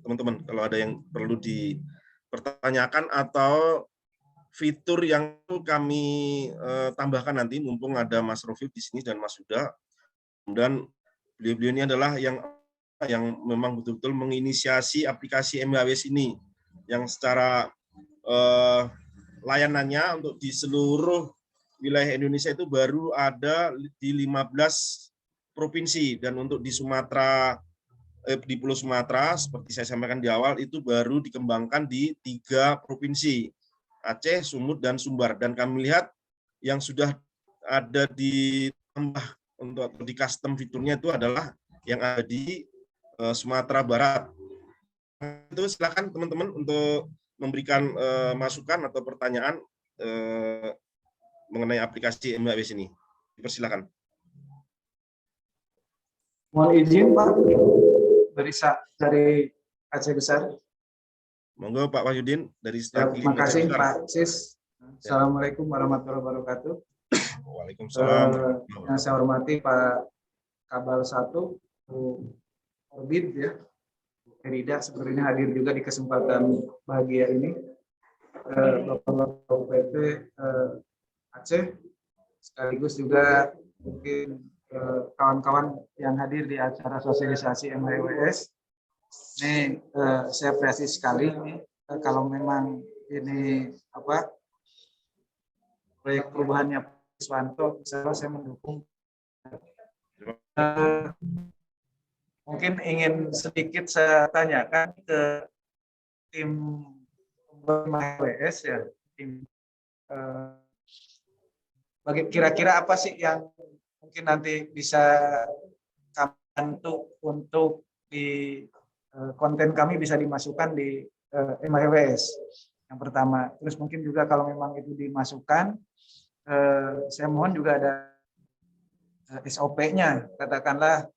Speaker 2: teman-teman kalau ada yang perlu dipertanyakan atau fitur yang kami tambahkan nanti, mumpung ada Mas Rofif di sini dan Mas Huda, dan beliau-beliau ini adalah yang memang betul-betul menginisiasi aplikasi MHWS ini, yang secara layanannya untuk di seluruh wilayah Indonesia itu baru ada di 15 provinsi, dan untuk di Sumatera, di Pulau Sumatera, seperti saya sampaikan di awal, itu baru dikembangkan di 3 provinsi, Aceh, Sumut, dan Sumbar. Dan kami lihat yang sudah ada ditambah untuk di custom fiturnya itu adalah yang ada di Sumatera Barat. Itu silakan teman-teman untuk memberikan masukan atau pertanyaan mengenai aplikasi MHWS ini. Dipersilakan.
Speaker 3: Mohon izin Pak, dari Aceh Besar.
Speaker 2: Monggo Pak Wahyudin dari Staklim.
Speaker 3: Terima kasih Pak Sis. Assalamualaikum warahmatullahi wabarakatuh.
Speaker 2: Waalaikumsalam.
Speaker 3: Yang saya hormati Pak Kabal 1, Orbit ya, Erida sepertinya hadir juga di kesempatan bahagia ini. Bapak UPT Aceh, sekaligus juga mungkin kawan-kawan yang hadir di acara sosialisasi MHWS. Ini saya apresiasi sekali kalau memang ini proyek perubahannya Pak Iswanto, saya mendukung. Mungkin ingin sedikit saya tanyakan ke tim MHWS ya, tim kira-kira apa sih yang mungkin nanti bisa kami bantu untuk di konten kami bisa dimasukkan di MHWS yang pertama. Terus mungkin juga kalau memang itu dimasukkan, saya mohon juga ada SOP-nya, katakanlah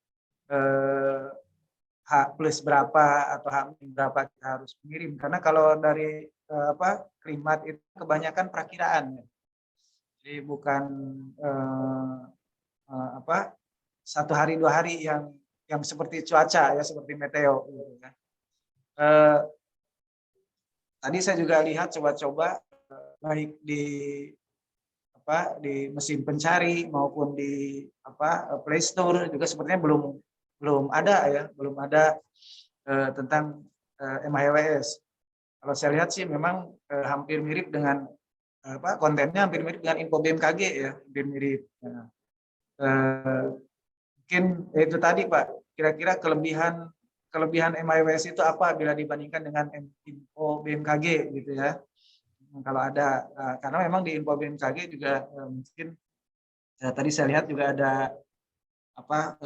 Speaker 3: H plus berapa atau H berapa kita harus mengirim. Karena kalau dari Klimat itu kebanyakan perakiraan, jadi bukan 1 hari 2 hari yang seperti cuaca ya, seperti meteo gitu kan. Tadi saya juga lihat coba-coba baik di mesin pencari maupun di Play Store juga sepertinya belum ada tentang MHWS. Kalau saya lihat sih memang hampir mirip dengan kontennya hampir mirip dengan info BMKG ya, hampir mirip. mungkin itu tadi Pak, kira-kira kelebihan MIWS itu apa bila dibandingkan dengan info BMKG gitu ya. Kalau ada, karena memang di info BMKG juga mungkin tadi saya lihat juga ada apa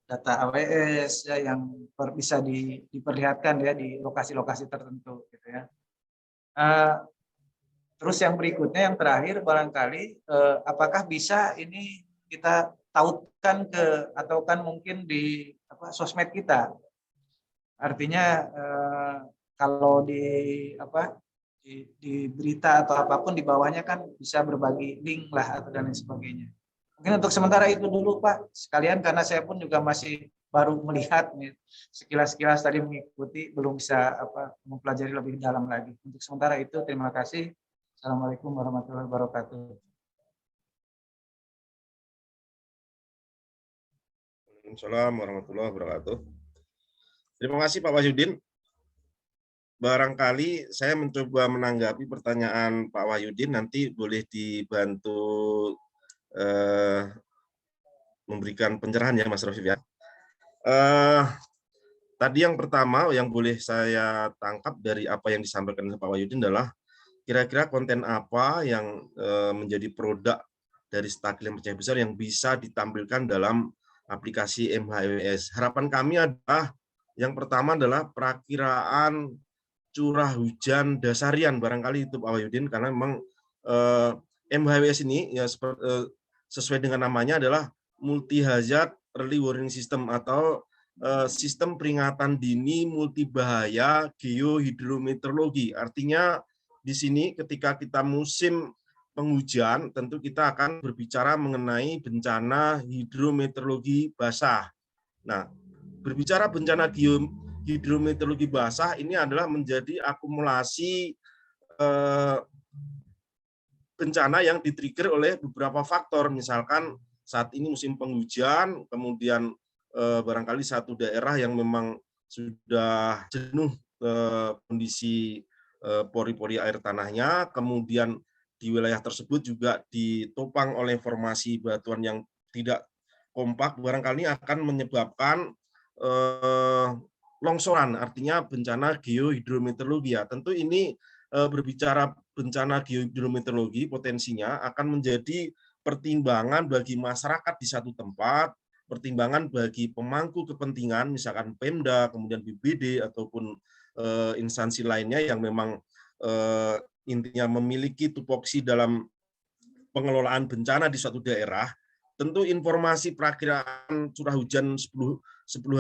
Speaker 3: data AWS ya yang bisa diperlihatkan ya di lokasi-lokasi tertentu gitu ya. Terus yang berikutnya yang terakhir barangkali apakah bisa ini kita tautkan ke atau kan mungkin di sosmed kita. Artinya kalau di berita atau apapun di bawahnya kan bisa berbagi link lah atau dan lain sebagainya. Mungkin untuk sementara itu dulu Pak, sekalian karena saya pun juga masih baru melihat sekilas-sekilas tadi mengikuti, belum bisa mempelajari lebih dalam lagi. Untuk sementara itu terima kasih. Assalamualaikum warahmatullahi wabarakatuh.
Speaker 2: Waalaikumsalam warahmatullahi wabarakatuh. Terima kasih Pak Wahyudin. Barangkali saya mencoba menanggapi pertanyaan Pak Wahyudin, nanti boleh dibantu memberikan pencerahan ya Mas Rafif ya. Tadi yang pertama yang boleh saya tangkap dari apa yang disampaikan oleh Pak Wahyudin adalah kira-kira konten apa yang menjadi produk dari Stakil yang percaya besar yang bisa ditampilkan dalam aplikasi MHWS. Harapan kami adalah yang pertama adalah perakiraan curah hujan dasarian, barangkali itu Pak Wahyudin, karena memang MHWS ini ya sesuai dengan namanya adalah multi hazard early warning system atau sistem peringatan dini multi bahaya geohidrometeorologi. Artinya di sini ketika kita musim penghujan tentu kita akan berbicara mengenai bencana hidrometeorologi basah. Nah, berbicara bencana hidrometeorologi basah ini adalah menjadi akumulasi bencana yang di-trigger oleh beberapa faktor. Misalkan saat ini musim penghujan, kemudian barangkali satu daerah yang memang sudah jenuh kondisi pori-pori air tanahnya, kemudian di wilayah tersebut juga ditopang oleh formasi batuan yang tidak kompak, barangkali akan menyebabkan longsoran, artinya bencana geohidrometeorologi ya. Tentu ini berbicara bencana geohidrometeorologi potensinya akan menjadi pertimbangan bagi masyarakat di satu tempat, pertimbangan bagi pemangku kepentingan, misalkan Pemda, kemudian BPBD ataupun instansi lainnya yang memang intinya memiliki tupoksi dalam pengelolaan bencana di suatu daerah. Tentu informasi perakiraan curah hujan 10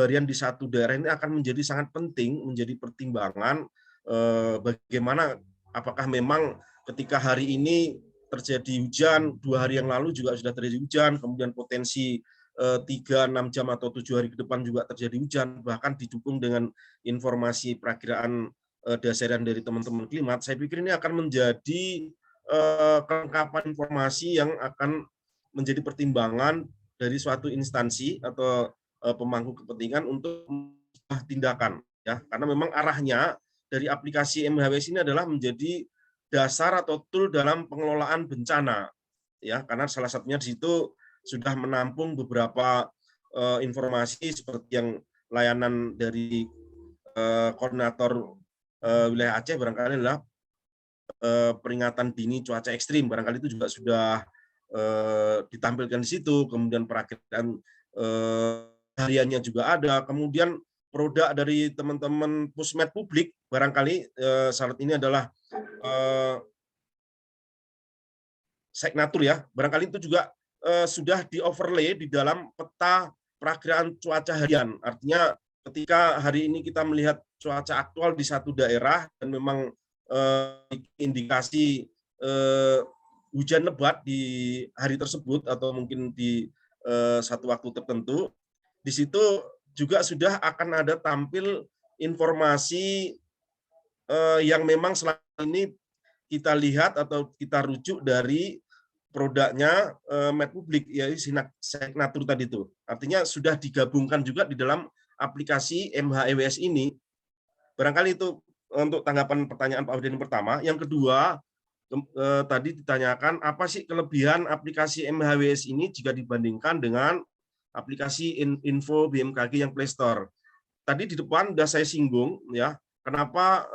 Speaker 2: harian di satu daerah ini akan menjadi sangat penting, menjadi pertimbangan bagaimana apakah memang ketika hari ini terjadi hujan, 2 hari yang lalu juga sudah terjadi hujan, kemudian potensi 3-6 jam atau 7 hari ke depan juga terjadi hujan, bahkan didukung dengan informasi perakiraan dasarian dari teman-teman klimat. Saya pikir ini akan menjadi kelengkapan informasi yang akan menjadi pertimbangan dari suatu instansi atau pemangku kepentingan untuk tindakan ya, karena memang arahnya dari aplikasi MHWS ini adalah menjadi dasar atau tool dalam pengelolaan bencana ya, karena salah satunya di situ sudah menampung beberapa informasi seperti yang layanan dari koordinator wilayah Aceh barangkali adalah peringatan dini cuaca ekstrim, barangkali itu juga sudah ditampilkan di situ, kemudian perakiraan hariannya juga ada, kemudian produk dari teman-teman Pusmet Publik, barangkali saat ini adalah Seknatur ya, barangkali itu juga sudah di-overlay di dalam peta perakiraan cuaca harian. Artinya ketika hari ini kita melihat cuaca aktual di satu daerah dan memang indikasi hujan lebat di hari tersebut atau mungkin di satu waktu tertentu, di situ juga sudah akan ada tampil informasi yang memang selama ini kita lihat atau kita rujuk dari produknya Medpublik, yaitu Seknatur tadi itu. Artinya sudah digabungkan juga di dalam aplikasi MHWS ini. Barangkali itu untuk tanggapan pertanyaan Pak Wahyudin pertama. Yang kedua, tadi ditanyakan apa sih kelebihan aplikasi MHWS ini jika dibandingkan dengan aplikasi info BMKG yang Play Store. Tadi di depan sudah saya singgung ya, kenapa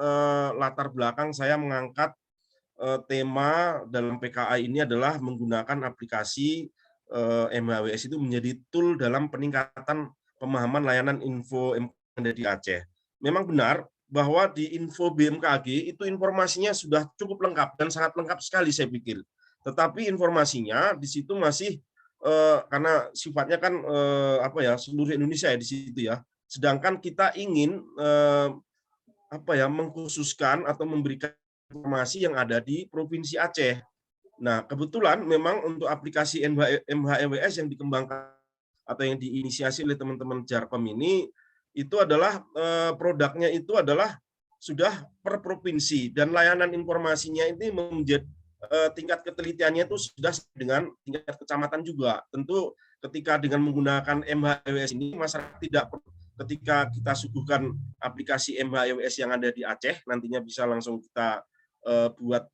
Speaker 2: latar belakang saya mengangkat tema dalam PKA ini adalah menggunakan aplikasi MHWS itu menjadi tool dalam peningkatan pemahaman layanan info MKG di Aceh. Memang benar bahwa di info BMKG itu informasinya sudah cukup lengkap dan sangat lengkap sekali saya pikir. Tetapi informasinya di situ masih karena sifatnya kan seluruh Indonesia ya di situ ya. Sedangkan kita ingin mengkhususkan atau memberikan informasi yang ada di Provinsi Aceh. Nah, kebetulan memang untuk aplikasi MHWS yang dikembangkan atau yang diinisiasi oleh teman-teman Jarkom ini itu adalah produknya itu adalah sudah per provinsi dan layanan informasinya ini menjadi tingkat ketelitiannya itu sudah dengan tingkat kecamatan juga. Tentu ketika dengan menggunakan MHWS ini masyarakat tidak ketika kita suguhkan aplikasi MHWS yang ada di Aceh nantinya bisa langsung kita buat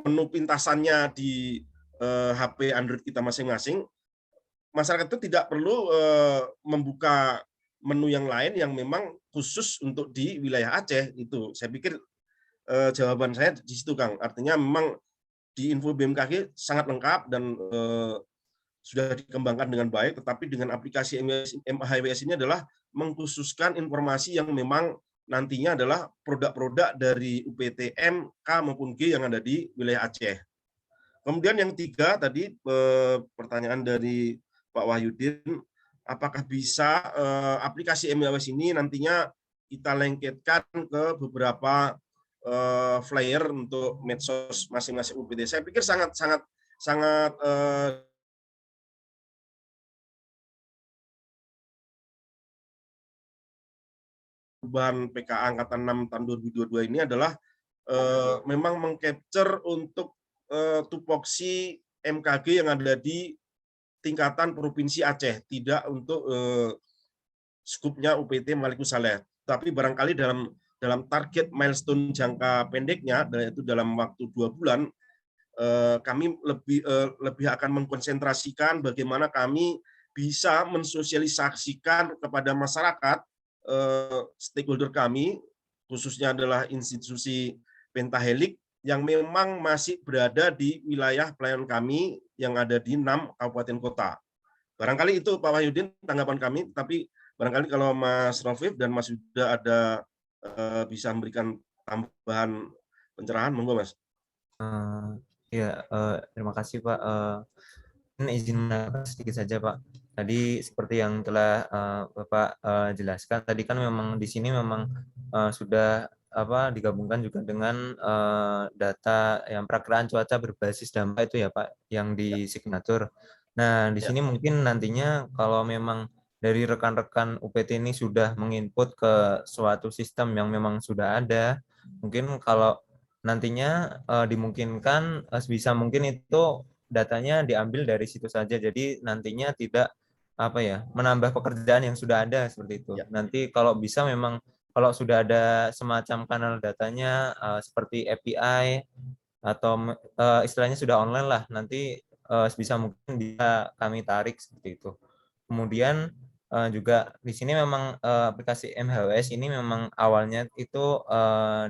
Speaker 2: menu pintasannya di HP Android kita masing-masing, masyarakat itu tidak perlu membuka menu yang lain yang memang khusus untuk di wilayah Aceh. Itu saya pikir jawaban saya di situ, Kang. Artinya memang di info BMKG sangat lengkap dan sudah dikembangkan dengan baik, tetapi dengan aplikasi MHWS ini adalah mengkhususkan informasi yang memang nantinya adalah produk-produk dari UPTM, K maupun G yang ada di wilayah Aceh. Kemudian yang tiga tadi pertanyaan dari Pak Wahyudin, apakah bisa aplikasi MHWS ini nantinya kita lengketkan ke beberapa flyer untuk medsos masing-masing UPT? Saya pikir sangat perubahan PKA Angkatan 6 tahun 2022 ini adalah memang mengcapture untuk tupoksi MKG yang ada di tingkatan Provinsi Aceh, tidak untuk skupnya UPT Malikul Saleh. Tapi barangkali dalam target milestone jangka pendeknya, yaitu dalam waktu 2 bulan, kami lebih akan mengkonsentrasikan bagaimana kami bisa mensosialisasikan kepada masyarakat stakeholder kami, khususnya adalah institusi Pentahelix yang memang masih berada di wilayah pelayanan kami yang ada di 6 kabupaten kota. Barangkali itu Pak Wahyudin tanggapan kami, tapi barangkali kalau Mas Rofif dan Mas Yuda ada bisa memberikan tambahan pencerahan, monggo Mas.
Speaker 1: Terima kasih Pak. Izin menambah sedikit saja Pak. Tadi seperti yang telah Bapak jelaskan, tadi kan memang di sini memang sudah digabungkan juga dengan data yang perakiraan cuaca berbasis dampak itu ya Pak, yang di signatur. Nah, di sini mungkin nantinya kalau memang dari rekan-rekan UPT ini sudah menginput ke suatu sistem yang memang sudah ada, mungkin kalau nantinya dimungkinkan sebisa mungkin itu datanya diambil dari situ saja. Jadi nantinya tidak menambah pekerjaan yang sudah ada seperti itu. Nanti kalau bisa memang kalau sudah ada semacam kanal datanya seperti API atau istilahnya sudah online lah, nanti sebisa mungkin bisa kami tarik seperti itu. Kemudian juga di sini memang aplikasi MHWS ini memang awalnya itu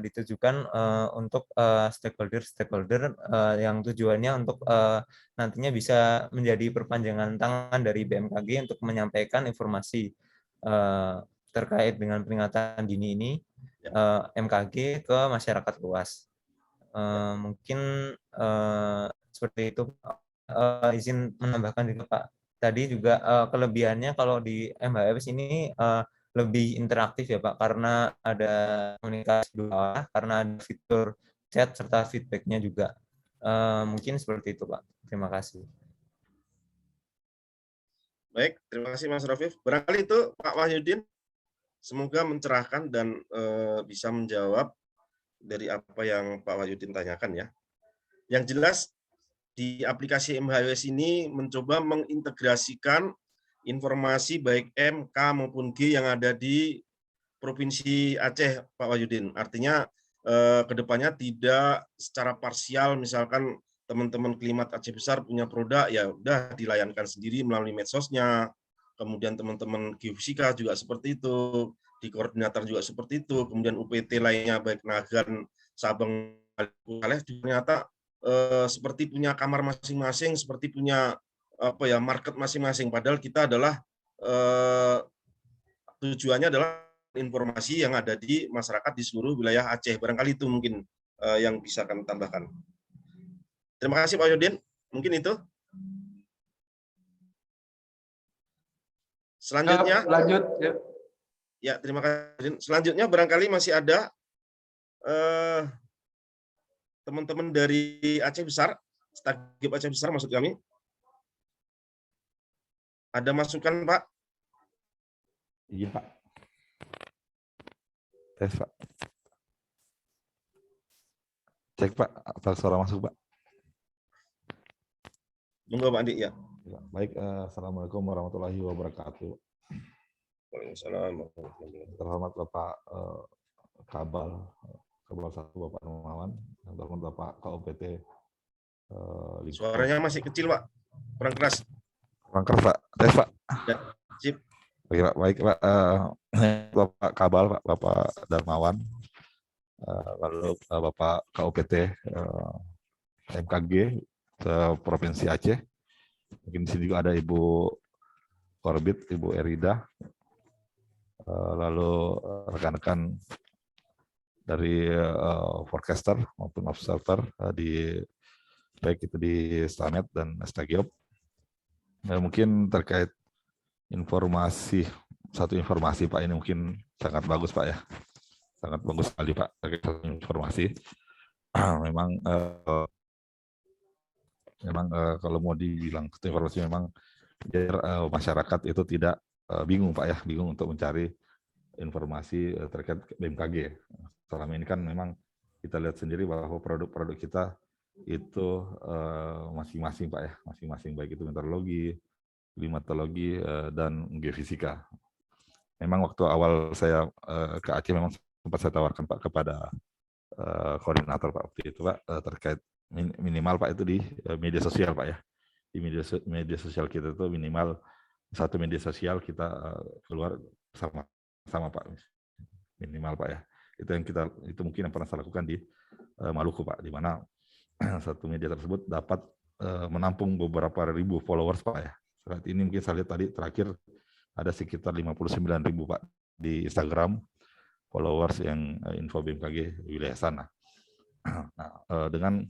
Speaker 1: ditujukan untuk stakeholder yang tujuannya untuk nantinya bisa menjadi perpanjangan tangan dari BMKG untuk menyampaikan informasi terkait dengan peringatan dini ini MKG ke masyarakat luas. Mungkin seperti itu. Izin menambahkan juga Pak. Tadi juga kelebihannya kalau di MHWS ini lebih interaktif ya Pak, karena ada komunikasi dua arah, karena ada fitur chat serta feedback-nya juga. Mungkin seperti itu Pak. Terima kasih.
Speaker 2: Baik, terima kasih Mas Rafif. Barangkali itu Pak Wahyudin, semoga mencerahkan dan bisa menjawab dari apa yang Pak Wahyudin tanyakan ya. Yang jelas di aplikasi MHWS ini mencoba mengintegrasikan informasi baik M, K maupun G yang ada di Provinsi Aceh, Pak Wahyudin. Artinya kedepannya tidak secara parsial, misalkan teman-teman Klimat Aceh Besar punya produk, ya udah dilayankan sendiri melalui medsosnya. Kemudian teman-teman Geofisika juga seperti itu, di koordinator juga seperti itu. Kemudian UPT lainnya baik Nagan, Sabang, ternyata seperti punya kamar masing-masing, seperti punya market masing-masing. Padahal kita adalah tujuannya adalah informasi yang ada di masyarakat di seluruh wilayah Aceh. Barangkali itu mungkin yang bisa kami tambahkan. Terima kasih Pak Yudin. Mungkin itu. Selanjutnya.
Speaker 3: Lanjut.
Speaker 2: Ya, terima kasih. Selanjutnya barangkali masih ada teman-teman dari Aceh Besar, Stagib Aceh Besar maksud kami. Ada masukan Pak?
Speaker 6: Iya Pak. Tes Pak. Cek Pak, apa suara masuk Pak?
Speaker 2: Monggo Pak Andi, ya.
Speaker 6: Baik, Assalamualaikum warahmatullahi wabarakatuh.
Speaker 2: Waalaikumsalam.
Speaker 6: Terhormat Bapak Kabal 1 Bapak Numawan, terhormat Bapak KOPT.
Speaker 2: Suaranya masih kecil Pak, kurang keras.
Speaker 6: Kurang keras Pak, tes Pak.
Speaker 2: Ya, sip.
Speaker 6: Oke Pak, baik Pak. Bapak Kabal, Pak, Bapak Darmawan, lalu Bapak KOPT MKG Provinsi Aceh. Mungkin di sini juga ada Ibu Korbit, Ibu Erida, lalu rekan-rekan dari forecaster maupun observer baik itu di Stanet dan Stagiop. Mungkin terkait satu informasi Pak, ini mungkin sangat bagus Pak ya, sangat bagus sekali Pak terkait informasi. Memang kalau mau dibilang informasi memang masyarakat itu tidak bingung Pak ya, bingung untuk mencari informasi terkait BMKG. Selama ini kan memang kita lihat sendiri bahwa produk-produk kita itu masing-masing Pak ya, masing-masing baik itu meteorologi, klimatologi dan geofisika. Memang waktu awal saya ke Aceh memang sempat saya tawarkan Pak kepada koordinator Pak waktu itu Pak terkait minimal Pak itu di media sosial Pak ya. Di media sosial kita itu minimal satu media sosial kita keluar sama Pak, minimal Pak ya. Itu mungkin yang pernah saya lakukan di Maluku Pak, di mana satu media tersebut dapat menampung beberapa ribu followers Pak ya. Saat ini mungkin saya lihat tadi terakhir ada sekitar 59.000 Pak di Instagram followers yang info BMKG wilayah sana. Nah, dengan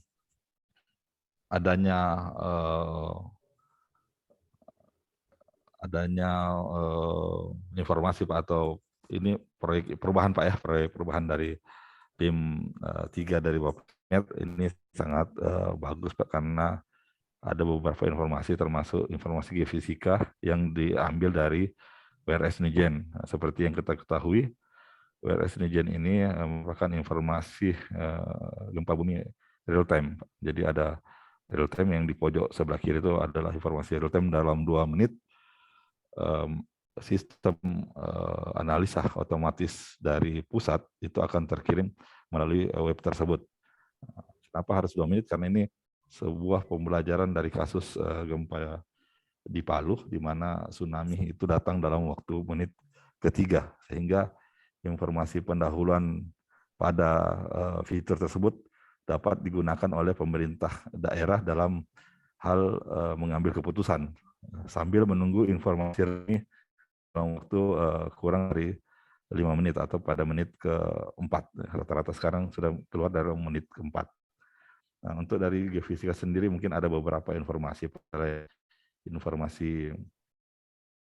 Speaker 6: adanya informasi Pak, atau ini proyek perubahan Pak ya, proyek perubahan dari tim 3 dari Bapak ini sangat bagus Pak, karena ada beberapa informasi termasuk informasi geofisika yang diambil dari WRS Nijen. Seperti yang kita ketahui, WRS Nijen ini merupakan informasi gempa bumi real time. Jadi ada real time yang di pojok sebelah kiri itu adalah informasi real time dalam 2 menit. Sistem analisa otomatis dari pusat itu akan terkirim melalui web tersebut. Kenapa harus 2 menit? Karena ini sebuah pembelajaran dari kasus gempa di Palu, di mana tsunami itu datang dalam waktu menit ketiga, sehingga informasi pendahuluan pada fitur tersebut dapat digunakan oleh pemerintah daerah dalam hal mengambil keputusan sambil menunggu informasi ini dalam waktu kurang dari 5 menit atau pada menit ke-4. Rata-rata sekarang sudah keluar dari menit ke-4. Nah, untuk dari geofisika sendiri mungkin ada beberapa informasi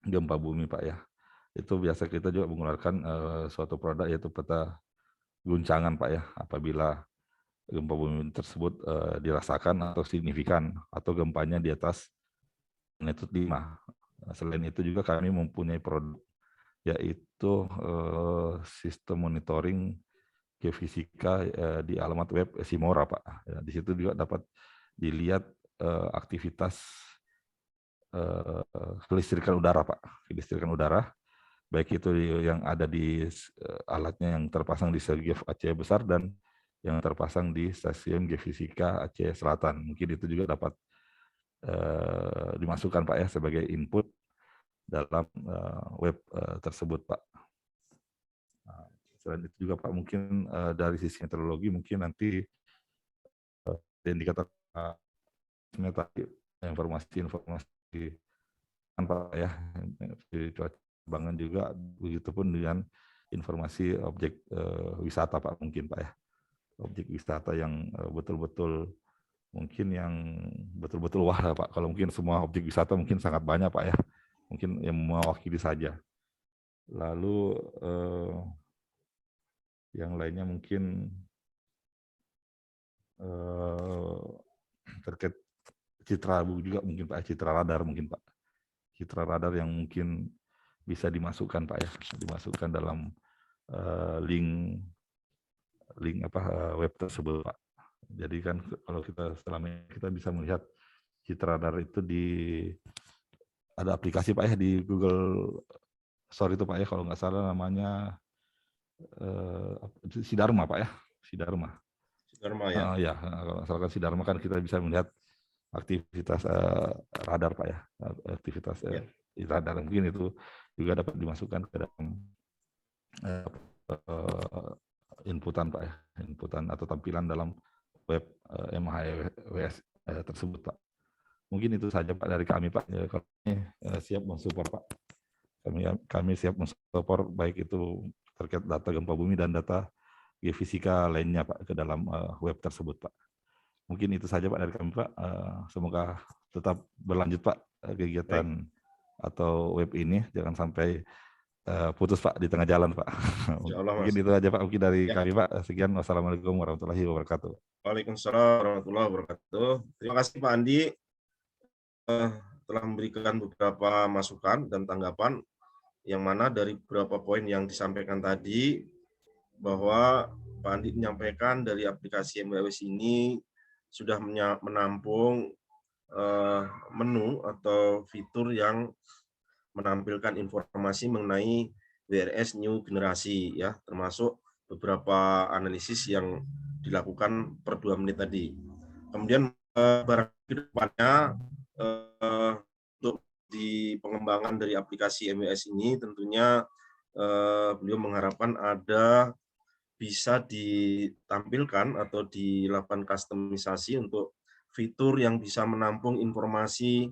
Speaker 6: gempa bumi Pak ya. Itu biasa kita juga mengeluarkan suatu produk yaitu peta guncangan Pak ya, apabila gempa bumi tersebut dirasakan atau signifikan atau gempanya di atas magnitudo 5. Selain itu juga kami mempunyai produk yaitu sistem monitoring geofisika di alamat web Simora Pak. Ya, di situ juga dapat dilihat aktivitas kelistrikan udara Pak, kelistrikan udara, baik itu yang ada di alatnya yang terpasang di Sergiev Aceh Besar dan yang terpasang di stasiun Geofisika Aceh Selatan. Mungkin itu juga dapat dimasukkan Pak ya sebagai input dalam web tersebut Pak. Nah, selain itu juga Pak mungkin dari sisi meteorologi mungkin nanti yang dikatakan tadi informasi kan Pak ya di cuaca bangun juga, begitupun dengan informasi objek wisata Pak mungkin Pak ya, objek wisata yang betul-betul mungkin yang betul-betul wah lah, Pak. Kalau mungkin semua objek wisata mungkin sangat banyak Pak ya, mungkin yang mewakili saja. Lalu yang lainnya mungkin terkait citra juga mungkin Pak, citra radar mungkin Pak, citra radar yang mungkin bisa dimasukkan Pak ya, dimasukkan dalam link web tersebut Pak. Jadi kan kalau kita selama ini kita bisa melihat citra radar itu ada aplikasi Pak ya di Google Store itu Pak ya, kalau nggak salah namanya Sidarma Pak ya, Sidarma.
Speaker 2: Sidarma ya.
Speaker 6: Ya, kalau misalkan Sidarma kan kita bisa melihat aktivitas radar Pak ya, aktivitas radar, mungkin itu juga dapat dimasukkan ke dalam inputan Pak ya, inputan atau tampilan dalam web MHWS tersebut Pak. Mungkin itu saja Pak dari kami Pak. Ya, kami siap mensupport Pak. Kami siap mensupport baik itu terkait data gempa bumi dan data geofisika lainnya Pak ke dalam web tersebut Pak. Mungkin itu saja Pak dari kami Pak. Semoga tetap berlanjut Pak kegiatan atau web ini, jangan sampai putus Pak di tengah jalan Pak. Mungkin itu aja Pak mungkin dari kami Pak. Sekian, wassalamualaikum warahmatullahi wabarakatuh.
Speaker 2: Waalaikumsalam warahmatullahi wabarakatuh. Terima kasih Pak Andi telah memberikan beberapa masukan dan tanggapan, yang mana dari beberapa poin yang disampaikan tadi, bahwa Pak Andi menyampaikan dari aplikasi MHWS ini sudah menampung menu atau fitur yang menampilkan informasi mengenai WRS New Generasi ya, termasuk beberapa analisis yang dilakukan per 2 menit tadi. Kemudian barangkali ke depannya untuk di pengembangan dari aplikasi MWS ini tentunya beliau mengharapkan ada bisa ditampilkan atau dilakukan kustomisasi untuk fitur yang bisa menampung informasi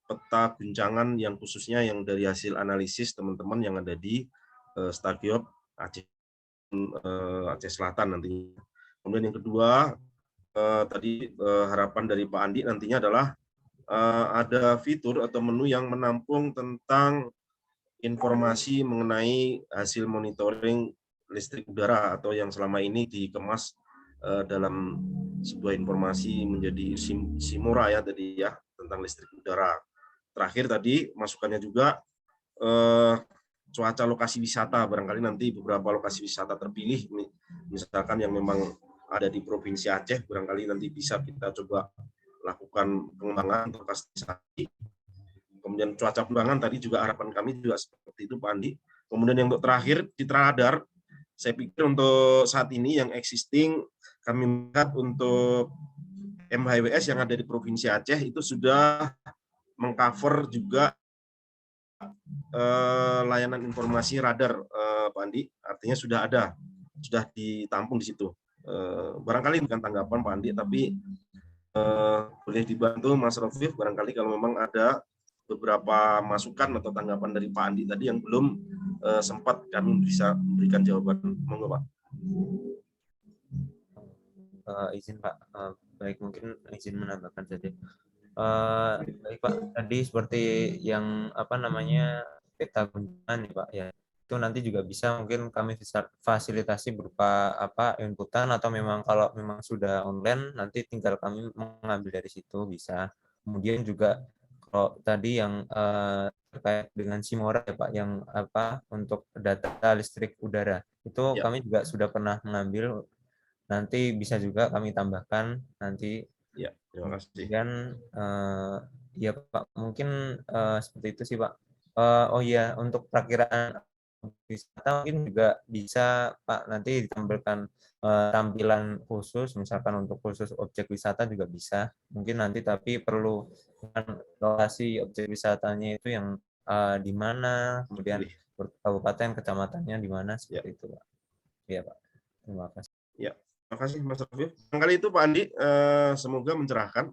Speaker 2: peta guncangan yang khususnya yang dari hasil analisis teman-teman yang ada di Stagiop Aceh Selatan nantinya. Kemudian yang kedua, tadi harapan dari Pak Andi nantinya adalah ada fitur atau menu yang menampung tentang informasi mengenai hasil monitoring listrik udara atau yang selama ini dikemas dalam sebuah informasi menjadi Simora ya tadi ya, tentang listrik udara. Terakhir tadi masukannya juga cuaca lokasi wisata, barangkali nanti beberapa lokasi wisata terpilih misalkan yang memang ada di Provinsi Aceh, barangkali nanti bisa kita coba lakukan pengembangan untuk kustomisasi. Kemudian cuaca penerbangan tadi juga harapan kami juga seperti itu Pak Andi. Kemudian yang untuk terakhir citra radar, saya pikir untuk saat ini yang existing kami melihat untuk MHWS yang ada di Provinsi Aceh itu sudah mengcover juga layanan informasi radar Pak Andi, artinya sudah ada, sudah ditampung di situ. Barangkali bukan tanggapan Pak Andi, tapi boleh dibantu Mas Rafif barangkali kalau memang ada beberapa masukan atau tanggapan dari Pak Andi tadi yang belum sempat kami bisa memberikan jawaban. Monggo Pak.
Speaker 1: Izin Pak, baik mungkin izin menambahkan saja. Baik Pak, tadi seperti yang peta guncangan ya Pak ya, itu nanti juga bisa mungkin kami bisa fasilitasi berupa inputan, atau memang kalau memang sudah online nanti tinggal kami mengambil dari situ bisa. Kemudian juga kalau tadi yang terkait dengan Simora ya Pak, yang untuk data listrik udara itu kami juga sudah pernah mengambil, nanti bisa juga kami tambahkan nanti.
Speaker 2: Ya, terima kasih.
Speaker 1: Kemudian ya Pak, mungkin seperti itu sih Pak. Oh iya, untuk perakiraan wisata mungkin juga bisa Pak nanti ditampilkan tampilan khusus, misalkan untuk khusus objek wisata juga bisa. Mungkin nanti tapi perlu lokasi objek wisatanya itu yang di mana, kemudian kabupaten, kecamatannya di mana, seperti itu Pak. Iya Pak, terima kasih.
Speaker 2: Ya, terima kasih Mas Rafif. Kali itu Pak Andi, semoga mencerahkan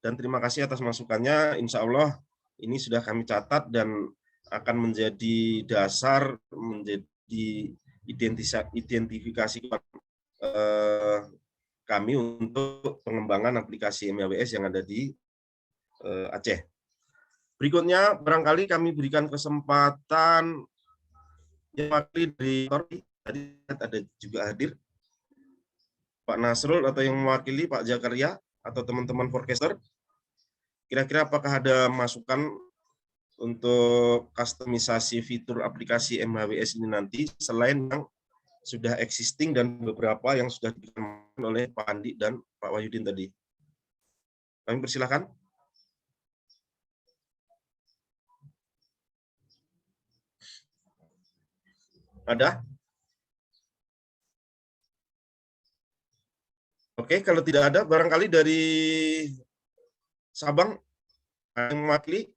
Speaker 2: dan terima kasih atas masukannya. Insya Allah ini sudah kami catat dan akan menjadi dasar, menjadi identifikasi kami untuk pengembangan aplikasi MHWS yang ada di Aceh. Berikutnya, barangkali kami berikan kesempatan yang wakili dari tadi ada juga hadir Pak Nasrul atau yang mewakili Pak Jakaria atau teman-teman forecaster. Kira-kira apakah ada masukan untuk kustomisasi fitur aplikasi MHWS ini nanti selain yang sudah existing dan beberapa yang sudah diberikan oleh Pak Andi dan Pak Wahyudin tadi. Kami persilakan. Ada? Oke, kalau tidak ada, barangkali dari Sabang yang mewakili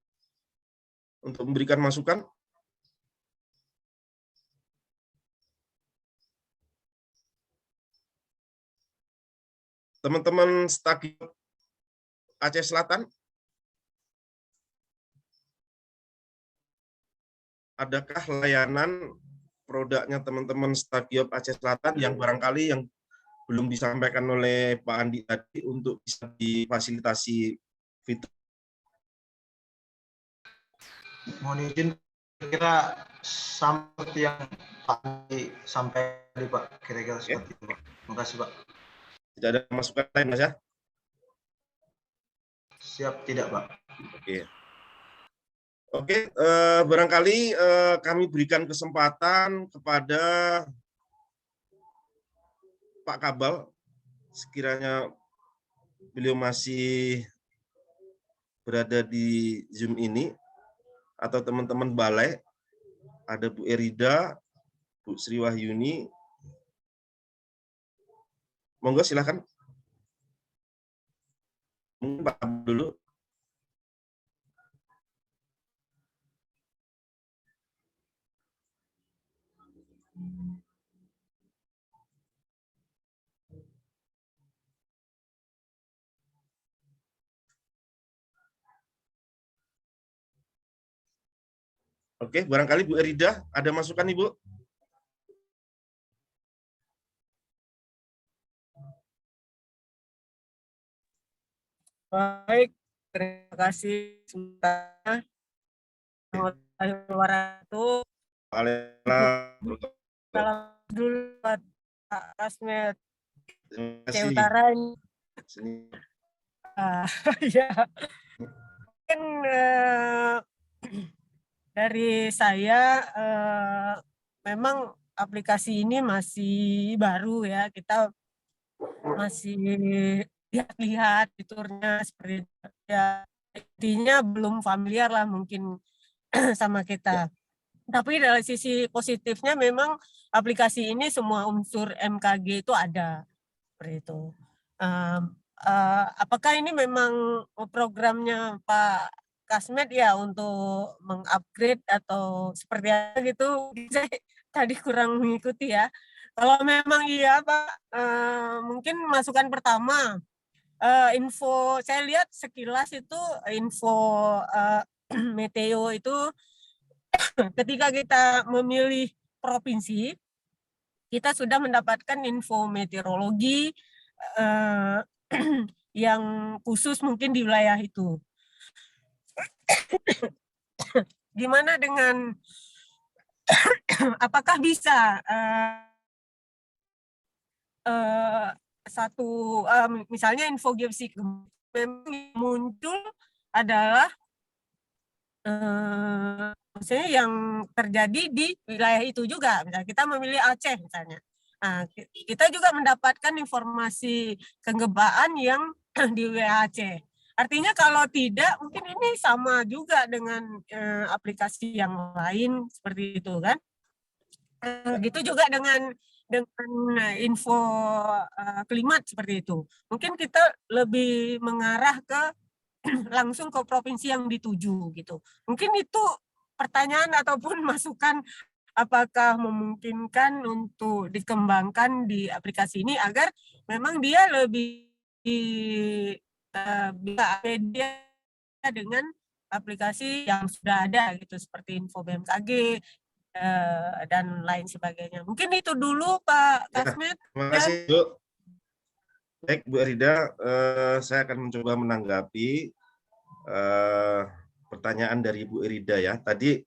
Speaker 2: untuk memberikan masukan. Teman-teman Stadion Aceh Selatan, adakah layanan produknya teman-teman Stadion Aceh Selatan yang barangkali yang belum disampaikan oleh Pak Andi tadi untuk bisa difasilitasi fitur?
Speaker 5: Mohon izin, kira sama seperti yang Pak Andi sampaikan tadi Pak, kira-kira seperti itu Pak. Terima kasih Pak.
Speaker 2: Tidak ada masukan lain Mas ya?
Speaker 5: Siap tidak Pak?
Speaker 2: Oke. Oke, barangkali kami berikan kesempatan kepada Pak Kabal, sekiranya beliau masih berada di Zoom ini, atau teman-teman balai, ada Bu Erida, Bu Sri Wahyuni. Monggo silakan. Mungkin Pak Kabal dulu. Oke, barangkali Bu Erida ada masukan Ibu?
Speaker 7: Baik, terima kasih semuanya. Wabarakatuh. Salam dulu buat Pak Kasmet Aceh Utara ini. Ya, mungkin dari saya memang aplikasi ini masih baru ya, kita masih lihat-lihat fiturnya seperti ya, intinya belum familiar lah mungkin sama kita. Tapi dari sisi positifnya memang aplikasi ini semua unsur MKG itu ada seperti itu. Apakah ini memang programnya Pak Kasmet ya untuk mengupgrade atau seperti apa gitu? Saya tadi kurang mengikuti ya. Kalau memang iya Pak, mungkin masukan pertama, info saya lihat sekilas itu info meteo itu ketika kita memilih provinsi, kita sudah mendapatkan info meteorologi yang khusus mungkin di wilayah itu. Gimana dengan apakah bisa satu misalnya info geofisika memang muncul adalah maksudnya yang terjadi di wilayah itu juga. Misalnya kita memilih Aceh misalnya. Nah, kita juga mendapatkan informasi kegempaan yang di wilayah Aceh. Artinya kalau tidak, mungkin ini sama juga dengan aplikasi yang lain seperti itu kan. Gitu juga dengan info klimat seperti itu. Mungkin kita lebih mengarah ke langsung ke provinsi yang dituju gitu. Mungkin itu pertanyaan ataupun masukan apakah memungkinkan untuk dikembangkan di aplikasi ini agar memang dia lebih bisa media dengan aplikasi yang sudah ada gitu seperti info BMKG dan lain sebagainya. Mungkin itu dulu Pak
Speaker 2: Ya,
Speaker 7: Kasmet.
Speaker 2: terima kasih Bu. Baik Bu Erida, saya akan mencoba menanggapi pertanyaan dari Bu Erida ya. Tadi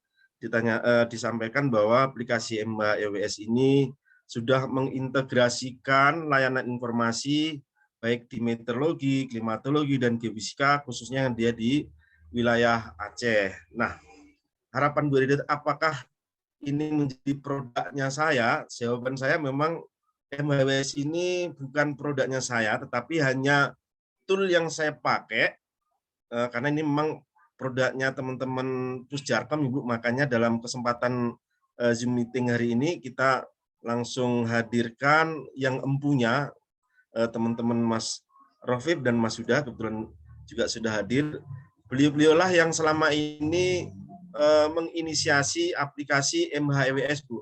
Speaker 2: disampaikan bahwa aplikasi MHEWS ini sudah mengintegrasikan layanan informasi baik di meteorologi, klimatologi, dan geofisika, khususnya yang dia di wilayah Aceh. Nah, harapan Bu Erida, apakah ini menjadi produknya saya? Jawaban saya memang MHEWS ini bukan produknya saya, tetapi hanya tool yang saya pakai, karena ini memang produknya teman-teman Pusjarkom, Ibu. Makanya dalam kesempatan Zoom meeting hari ini kita langsung hadirkan yang empunya, teman-teman Mas Rofib dan Mas Huda kebetulan juga sudah hadir. Beliau-beliaulah yang selama ini menginisiasi aplikasi MHEWS, Bu.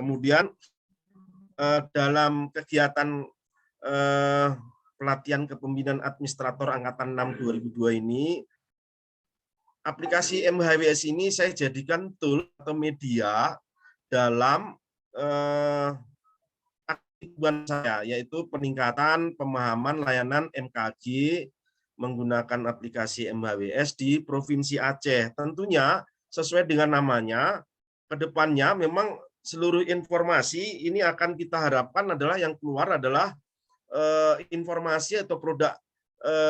Speaker 2: Kemudian dalam kegiatan pelatihan kepemimpinan administrator Angkatan 6 2002 ini, aplikasi MHEWS ini saya jadikan tool atau media dalam tujuan saya, yaitu peningkatan pemahaman layanan MKG menggunakan aplikasi MHEWS di Provinsi Aceh. Tentunya sesuai dengan namanya, ke depannya memang seluruh informasi ini akan kita harapkan adalah yang keluar adalah informasi atau produk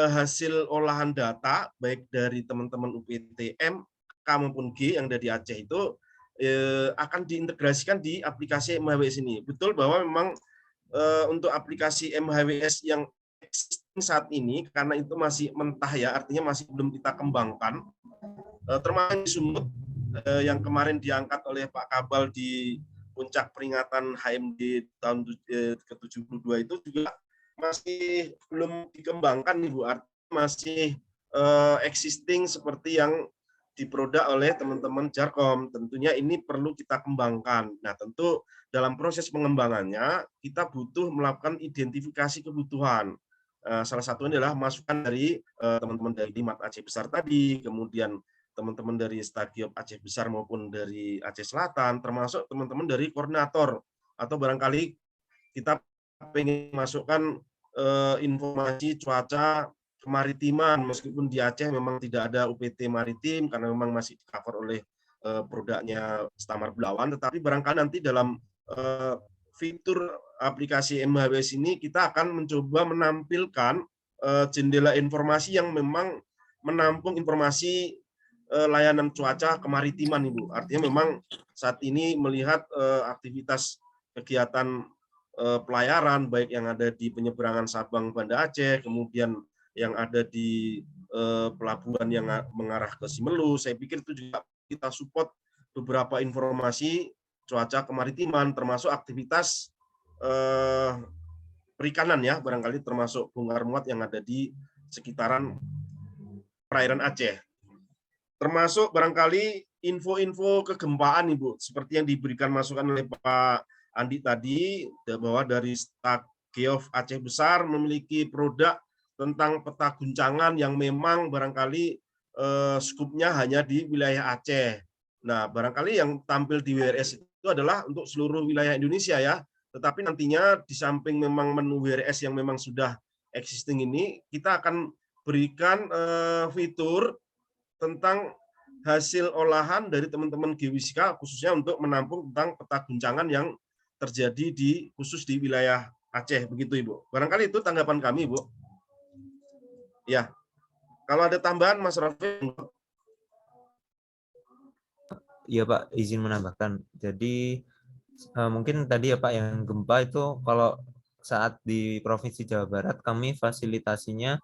Speaker 2: hasil olahan data, baik dari teman-teman UPTM, K maupun G yang ada di Aceh itu akan diintegrasikan di aplikasi MHEWS ini. Betul bahwa memang untuk aplikasi MHEWS yang existing saat ini, karena itu masih mentah ya, artinya masih belum kita kembangkan, termasuk Sumut yang kemarin diangkat oleh Pak Kabal di puncak peringatan HMD tahun ke-72 itu juga masih belum dikembangkan, Ibu. Artinya masih existing seperti yang diproduk oleh teman-teman Jarkom. Tentunya ini perlu kita kembangkan. Nah, tentu dalam proses pengembangannya kita butuh melakukan identifikasi kebutuhan. Salah satunya adalah masukan dari teman-teman dari Dimat Aceh Besar tadi, kemudian teman-teman dari Stagiop Aceh Besar maupun dari Aceh Selatan, termasuk teman-teman dari koordinator, atau barangkali kita ingin masukkan informasi cuaca kemaritiman, meskipun di Aceh memang tidak ada UPT maritim karena memang masih di-cover oleh produknya Stamar Belawan, tetapi barangkali nanti dalam fitur aplikasi MHEWS ini kita akan mencoba menampilkan jendela informasi yang memang menampung informasi layanan cuaca kemaritiman, Ibu. Artinya memang saat ini melihat aktivitas kegiatan pelayaran baik yang ada di penyeberangan Sabang Banda Aceh, kemudian yang ada di pelabuhan yang mengarah ke Simelu, saya pikir itu juga kita support beberapa informasi cuaca kemaritiman, termasuk aktivitas perikanan ya, barangkali termasuk bongkar muat yang ada di sekitaran perairan Aceh. Termasuk barangkali info-info kegempaan, Ibu, seperti yang diberikan masukan oleh Pak Andi tadi, bahwa dari Stagiop Aceh Besar memiliki produk tentang peta guncangan yang memang barangkali skupnya hanya di wilayah Aceh. Nah, barangkali yang tampil di WRS itu adalah untuk seluruh wilayah Indonesia ya, tetapi nantinya di samping memang menu WRS yang memang sudah existing ini, kita akan berikan fitur tentang hasil olahan dari teman-teman geofisika, khususnya untuk menampung tentang peta guncangan yang terjadi khusus di wilayah Aceh, begitu Ibu. Barangkali itu tanggapan kami, Bu. Ya, kalau ada tambahan, Mas Rafi.
Speaker 1: Iya Pak, izin menambahkan. Jadi mungkin tadi ya Pak, yang gempa itu kalau saat di Provinsi Jawa Barat kami fasilitasinya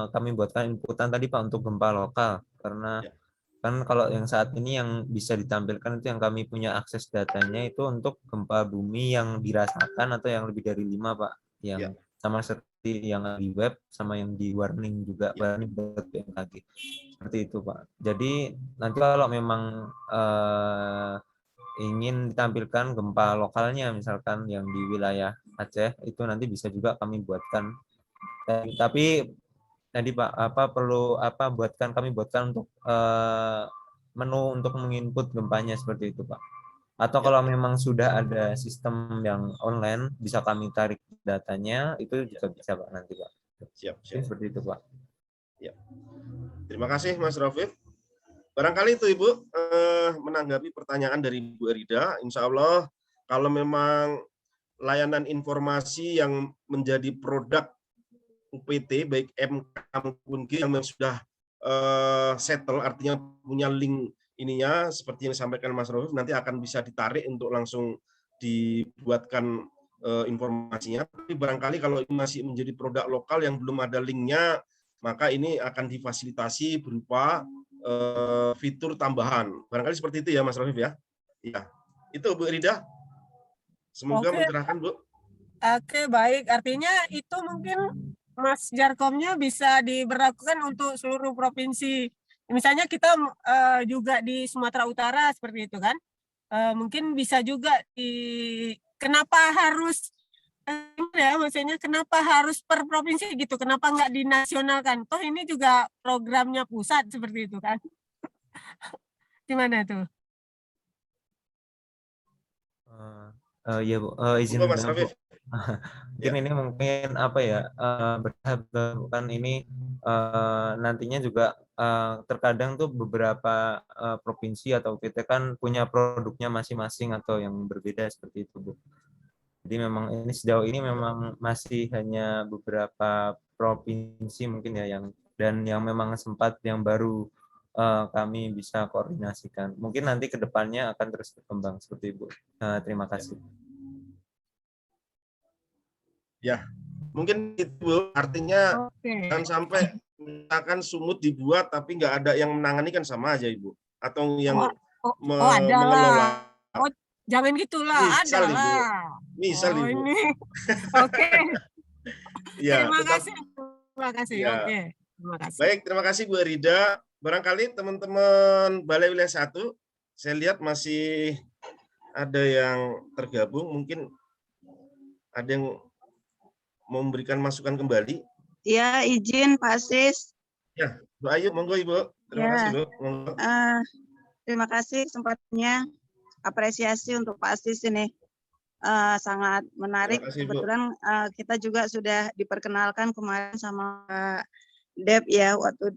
Speaker 1: kami buatkan inputan tadi Pak untuk gempa lokal, karena Kan kalau yang saat ini yang bisa ditampilkan itu yang kami punya akses datanya itu untuk gempa bumi yang dirasakan atau yang lebih dari 5, Pak. Yang
Speaker 2: Ya.
Speaker 1: sama seperti yang di web sama yang di warning juga,
Speaker 2: Ya.
Speaker 1: warning buat BMKG. Seperti itu, Pak. Jadi nanti kalau memang ingin ditampilkan gempa lokalnya misalkan yang di wilayah Aceh, itu nanti bisa juga kami buatkan. Tapi tadi Pak, kami buatkan untuk menu untuk menginput gempanya seperti itu, Pak. Atau
Speaker 2: Ya.
Speaker 1: kalau memang sudah ada sistem yang online, bisa kami tarik datanya, itu juga bisa, Pak, nanti, Pak.
Speaker 2: Siap.
Speaker 1: Seperti itu, Pak.
Speaker 2: Ya. Terima kasih Mas Rafiq. Barangkali itu Ibu menanggapi pertanyaan dari Bu Erida. Insya Allah kalau memang layanan informasi yang menjadi produk UPT baik MK maupun G yang sudah settle, artinya punya link ininya seperti yang disampaikan Mas Rafiq, nanti akan bisa ditarik untuk langsung dibuatkan informasinya. Tapi barangkali kalau ini masih menjadi produk lokal yang belum ada linknya, maka ini akan difasilitasi berupa fitur tambahan. Barangkali seperti itu ya Mas Rafiq ya. Iya. Itu Bu Erida. Semoga
Speaker 7: Oke.
Speaker 2: mencerahkan Bu.
Speaker 7: Oke, baik. Artinya itu mungkin Mas Jarkomnya bisa diberlakukan untuk seluruh provinsi. Misalnya kita juga di Sumatera Utara seperti itu kan. Mungkin bisa juga kenapa harus maksudnya kenapa harus per provinsi gitu? Kenapa nggak dinasionalkan? Toh ini juga programnya pusat seperti itu kan. Gimana tuh?
Speaker 1: Iya, Bu. Izin
Speaker 2: Monggo Mas
Speaker 1: Bu.
Speaker 2: Rafiq.
Speaker 1: Mungkin ini mungkin apa ya, bertahap, kan ini nantinya juga terkadang tuh beberapa provinsi atau UPT kan punya produknya masing-masing atau yang berbeda seperti itu, Bu. Jadi memang ini sejauh ini memang masih hanya beberapa provinsi mungkin ya yang memang sempat yang baru kami bisa koordinasikan. Mungkin nanti ke depannya akan terus berkembang seperti itu. Terima kasih.
Speaker 2: Ya, mungkin itu artinya jangan sampai misalkan sumut dibuat tapi nggak ada yang menangani kan sama aja Ibu. Atau yang
Speaker 7: ada
Speaker 2: mengelola.
Speaker 7: lah. Oh, jangan gitulah, ada
Speaker 2: Misal Ibu.
Speaker 7: lah.
Speaker 2: Misal
Speaker 7: Oh,
Speaker 2: Ibu.
Speaker 7: ini. Oke.
Speaker 2: Ya,
Speaker 7: Terima
Speaker 2: tetap,
Speaker 7: kasih. Terima kasih.
Speaker 2: ya.
Speaker 7: Oke. Terima kasih.
Speaker 2: Baik, terima kasih Bu Rida. Barangkali teman-teman Balai Wilayah 1, saya lihat masih ada yang tergabung, mungkin ada yang mau memberikan masukan kembali.
Speaker 8: Ya, izin Pak Sis.
Speaker 2: Ya, Bu Ayu, monggo Ibu. Terima kasih Bu. Monggo.
Speaker 8: Terima kasih kesempatannya. Apresiasi untuk Pak Sis ini. Sangat menarik.
Speaker 2: Terima kasih, Bu.
Speaker 8: Kebetulan kita juga sudah diperkenalkan kemarin sama Pak Dep ya waktu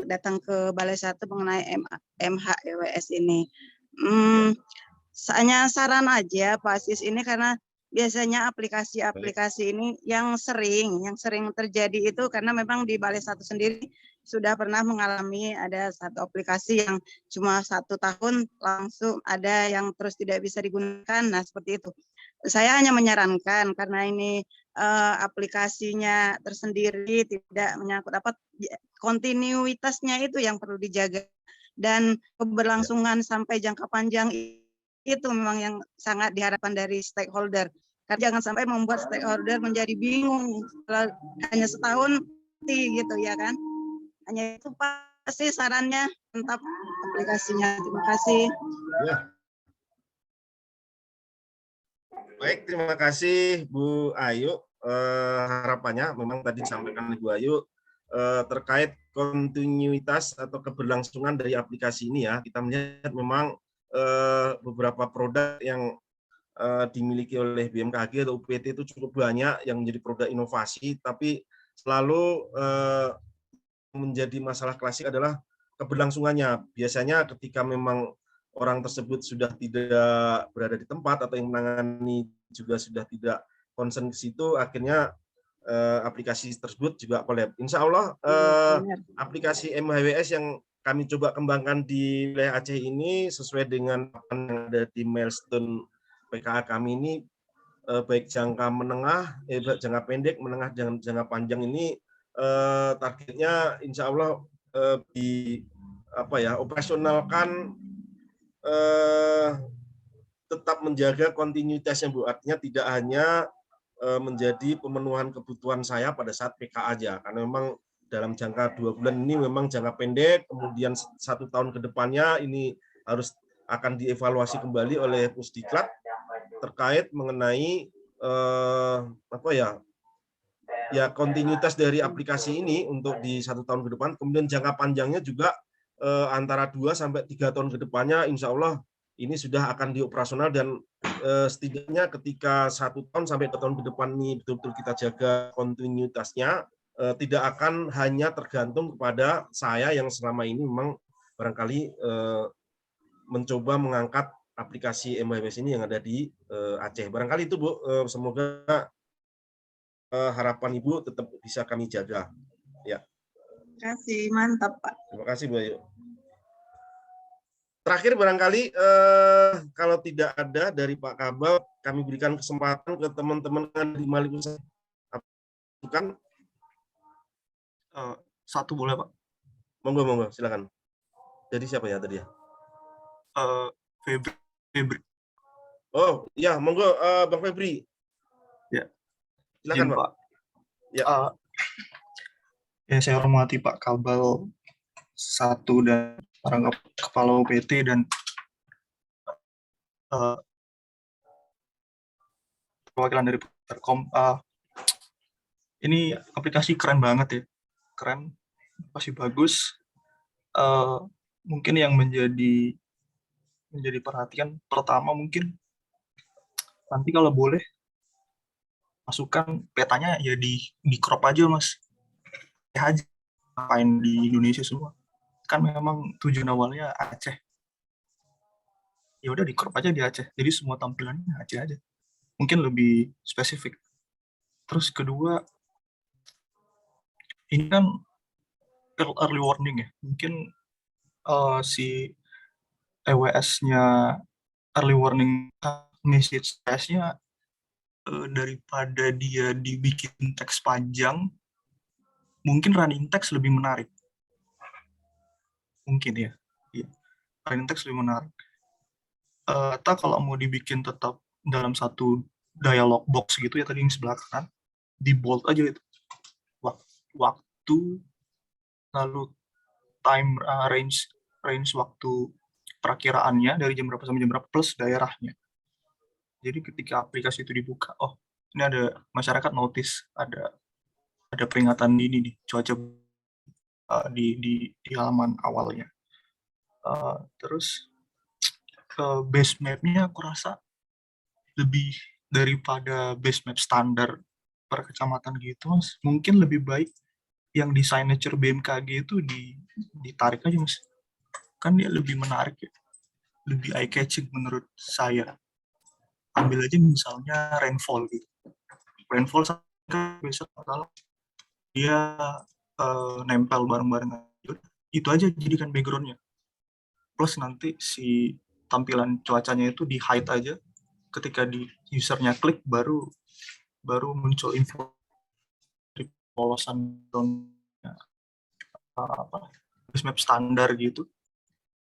Speaker 8: datang ke Balai 1 mengenai MHEWS ini. Hanya saran aja Pak Sis ini karena biasanya aplikasi-aplikasi ini yang sering terjadi itu karena memang di Balai 1 sendiri sudah pernah mengalami ada satu aplikasi yang cuma 1 tahun langsung ada yang terus tidak bisa digunakan. Nah seperti itu. Saya hanya menyarankan karena ini aplikasinya tersendiri tidak menyangkut kontinuitasnya itu yang perlu dijaga dan keberlangsungan sampai jangka panjang itu memang yang sangat diharapkan dari stakeholder. Karena jangan sampai membuat stakeholder menjadi bingung kalau hanya setahun gitu ya kan. Hanya itu pasti sarannya mantap aplikasinya. Terima kasih.
Speaker 2: Ya. Baik, terima kasih Bu Ayu. Harapannya memang tadi disampaikan Bu Ayu terkait kontinuitas atau keberlangsungan dari aplikasi ini ya. Kita melihat memang beberapa produk yang dimiliki oleh BMKG atau UPT itu cukup banyak yang menjadi produk inovasi, tapi selalu menjadi masalah klasik adalah keberlangsungannya. Biasanya ketika memang orang tersebut sudah tidak berada di tempat atau yang menangani juga sudah tidak concern ke situ, akhirnya aplikasi tersebut juga collab. Insya Allah aplikasi MHWS yang kami coba kembangkan di wilayah Aceh ini sesuai dengan apa yang ada di milestone PKA kami ini, baik jangka menengah, jangka pendek, menengah, dan jangka panjang ini targetnya Insya Allah di operasionalkan tetap menjaga kontinuitasnya Bu. Artinya tidak hanya menjadi pemenuhan kebutuhan saya pada saat PK aja, karena memang dalam jangka 2 bulan ini memang jangka pendek, kemudian 1 tahun ke depannya ini harus akan dievaluasi kembali oleh Pusdiklat terkait mengenai kontinuitas dari aplikasi ini untuk di 1 tahun ke depan. Kemudian jangka panjangnya juga antara 2 sampai 3 tahun ke depannya, insya Allah ini sudah akan dioperasional, dan setidaknya ketika 1 tahun sampai 2 tahun ke depan ini betul-betul kita jaga kontinuitasnya, tidak akan hanya tergantung kepada saya yang selama ini memang barangkali mencoba mengangkat aplikasi MHWS ini yang ada di Aceh. Barangkali itu Bu, semoga harapan Ibu tetap bisa kami jaga. Ya.
Speaker 8: Terima kasih, mantap Pak.
Speaker 2: Terima kasih Bu Ayu. Terakhir barangkali kalau tidak ada dari Pak Kabal, kami berikan kesempatan ke teman-teman di Maluku. Bukan?
Speaker 9: Satu boleh Pak?
Speaker 2: Monggo, silakan. Jadi siapa ya tadi ya?
Speaker 9: Febri.
Speaker 2: Oh iya, monggo Bang Febri.
Speaker 9: Ya.
Speaker 2: Silakan Pak.
Speaker 9: Ya. Saya hormati Pak Kabal 1 dan para kepala UPT dan perwakilan dari Telkom. Ini aplikasi keren banget ya, keren, pasti bagus. Mungkin yang menjadi perhatian pertama mungkin nanti kalau boleh masukkan petanya ya di crop aja Mas, ya aja main di Indonesia semua, kan memang tujuan awalnya Aceh, ya udah di crop aja di Aceh, jadi semua tampilannya Aceh aja, mungkin lebih spesifik. Terus kedua, ini kan early warning ya, mungkin si EWS-nya early warning message test-nya daripada dia dibikin teks panjang, mungkin running text lebih menarik. Mungkin ya. Running text lebih menarik. Atau kalau mau dibikin tetap dalam satu dialog box gitu ya, tadi yang sebelah kanan, di bold aja itu. Waktu, lalu time range waktu perakiraannya dari jam berapa sampai jam berapa plus daerahnya. Jadi ketika aplikasi itu dibuka, oh ini ada masyarakat notice ada peringatan dini nih cuaca di halaman awalnya. Terus base map-nya aku rasa lebih daripada base map standar per kecamatan gitu Mas. Mungkin lebih baik yang di signature BMKG itu ditarik aja Mas. Kan dia lebih menarik ya. Lebih eye catching menurut saya. Ambil aja misalnya rainfall gitu. Rainfall kan besok kalau dia nempel bareng-bareng, itu aja jadikan background-nya. Plus nanti si tampilan cuacanya itu di hide aja, ketika di usernya klik baru muncul info dari polosan base map standar gitu.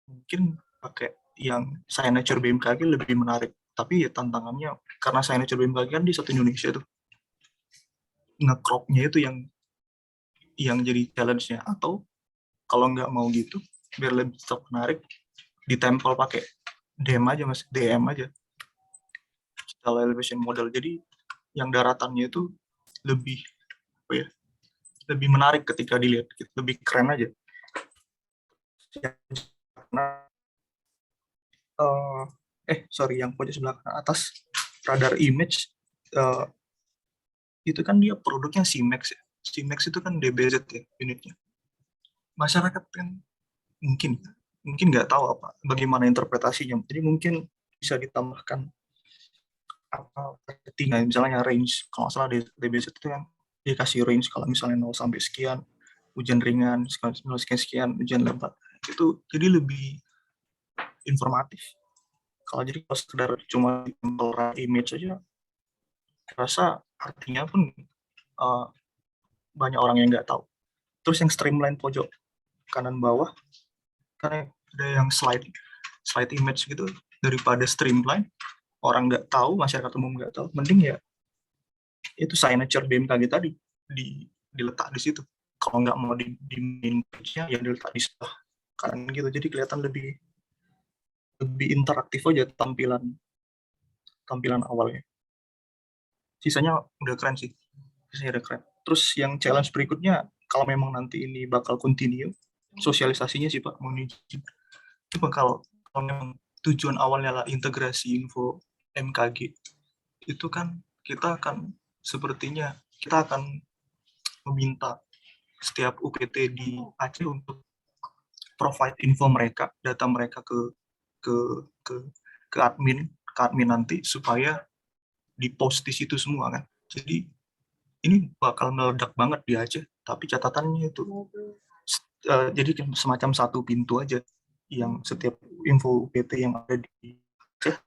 Speaker 9: Mungkin pakai yang signature BMKG lebih menarik. Tapi ya tantangannya, karena signature BMKG kan di satu Indonesia tuh, nge-crop-nya itu yang jadi challenge-nya. Atau kalau nggak mau gitu, biar lebih tetap menarik, ditempel pakai DM aja Mas, DM aja. Setelah elevation model. Jadi yang daratannya itu lebih menarik ketika dilihat, lebih keren aja. Yang pojok sebelah kanan atas radar image itu kan dia produknya CMAX ya. CMAX itu kan DBZ ya unitnya. Masyarakat kan mungkin nggak tahu bagaimana interpretasinya. Jadi mungkin bisa ditambahkan settingan, misalnya range. Kalau nggak salah DBZ itu kan dia kasih range kalau misalnya 0 sampai sekian, hujan ringan, sekian, hujan lebat. Itu jadi lebih informatif. Kalau jadi kalau sekedar cuma image aja, rasa artinya pun banyak orang yang nggak tahu. Terus yang streamline pojok kanan bawah karena ada yang slide image gitu, daripada streamline, orang nggak tahu, masyarakat umum nggak tahu, mending ya itu signature BMKG tadi diletak di situ. Kalau nggak mau di main page-nya, ya diletak di sebelah kanan gitu, jadi kelihatan lebih interaktif aja tampilan awalnya. Sisanya udah keren sih, Terus yang challenge berikutnya, kalau memang nanti ini bakal continue, sosialisasinya sih Pak, mohon izin. Itu bakal, kalau memang tujuan awalnya lah integrasi info MKG, itu kan kita akan meminta setiap UPT di Aceh untuk provide info mereka, data mereka ke admin nanti, supaya di post di situ semua kan. Jadi ini bakal meledak banget di Aceh, tapi catatannya itu jadi semacam satu pintu aja, yang setiap info UPT yang ada di Aceh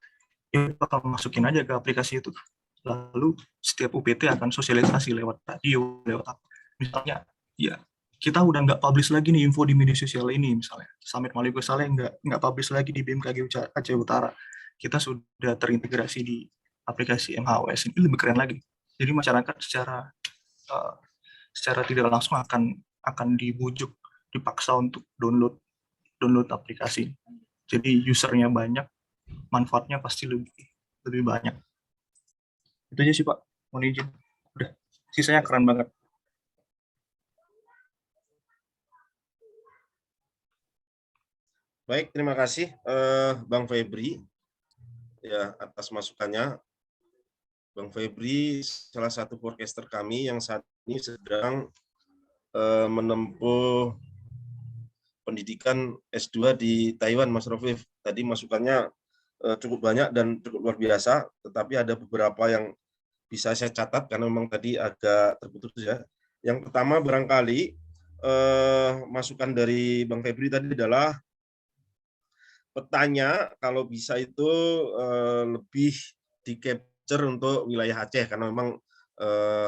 Speaker 9: ya bakal masukin aja ke aplikasi itu. Lalu setiap UPT akan sosialisasi lewat radio, lewat apa. Misalnya, ya kita udah nggak publish lagi nih info di media sosial ini, misalnya Summit Maluku Saleh nggak publish lagi di BMKG Aceh Utara. Kita sudah terintegrasi di aplikasi MHWS, ini lebih keren lagi. Jadi masyarakat secara tidak langsung akan dibujuk, dipaksa untuk download aplikasi. Jadi usernya banyak, manfaatnya pasti lebih banyak. Itu aja sih Pak, mohon izin. Udah, sisanya keren banget.
Speaker 2: Baik, terima kasih Bang Febri ya atas masukannya. Bang Febri salah satu podcaster kami yang saat ini sedang menempuh pendidikan S2 di Taiwan, Mas Rofif. Tadi masukannya cukup banyak dan cukup luar biasa, tetapi ada beberapa yang bisa saya catat karena memang tadi agak terputus ya. Yang pertama barangkali masukan dari Bang Febri tadi adalah petanya kalau bisa itu lebih di-capture untuk wilayah Aceh, karena memang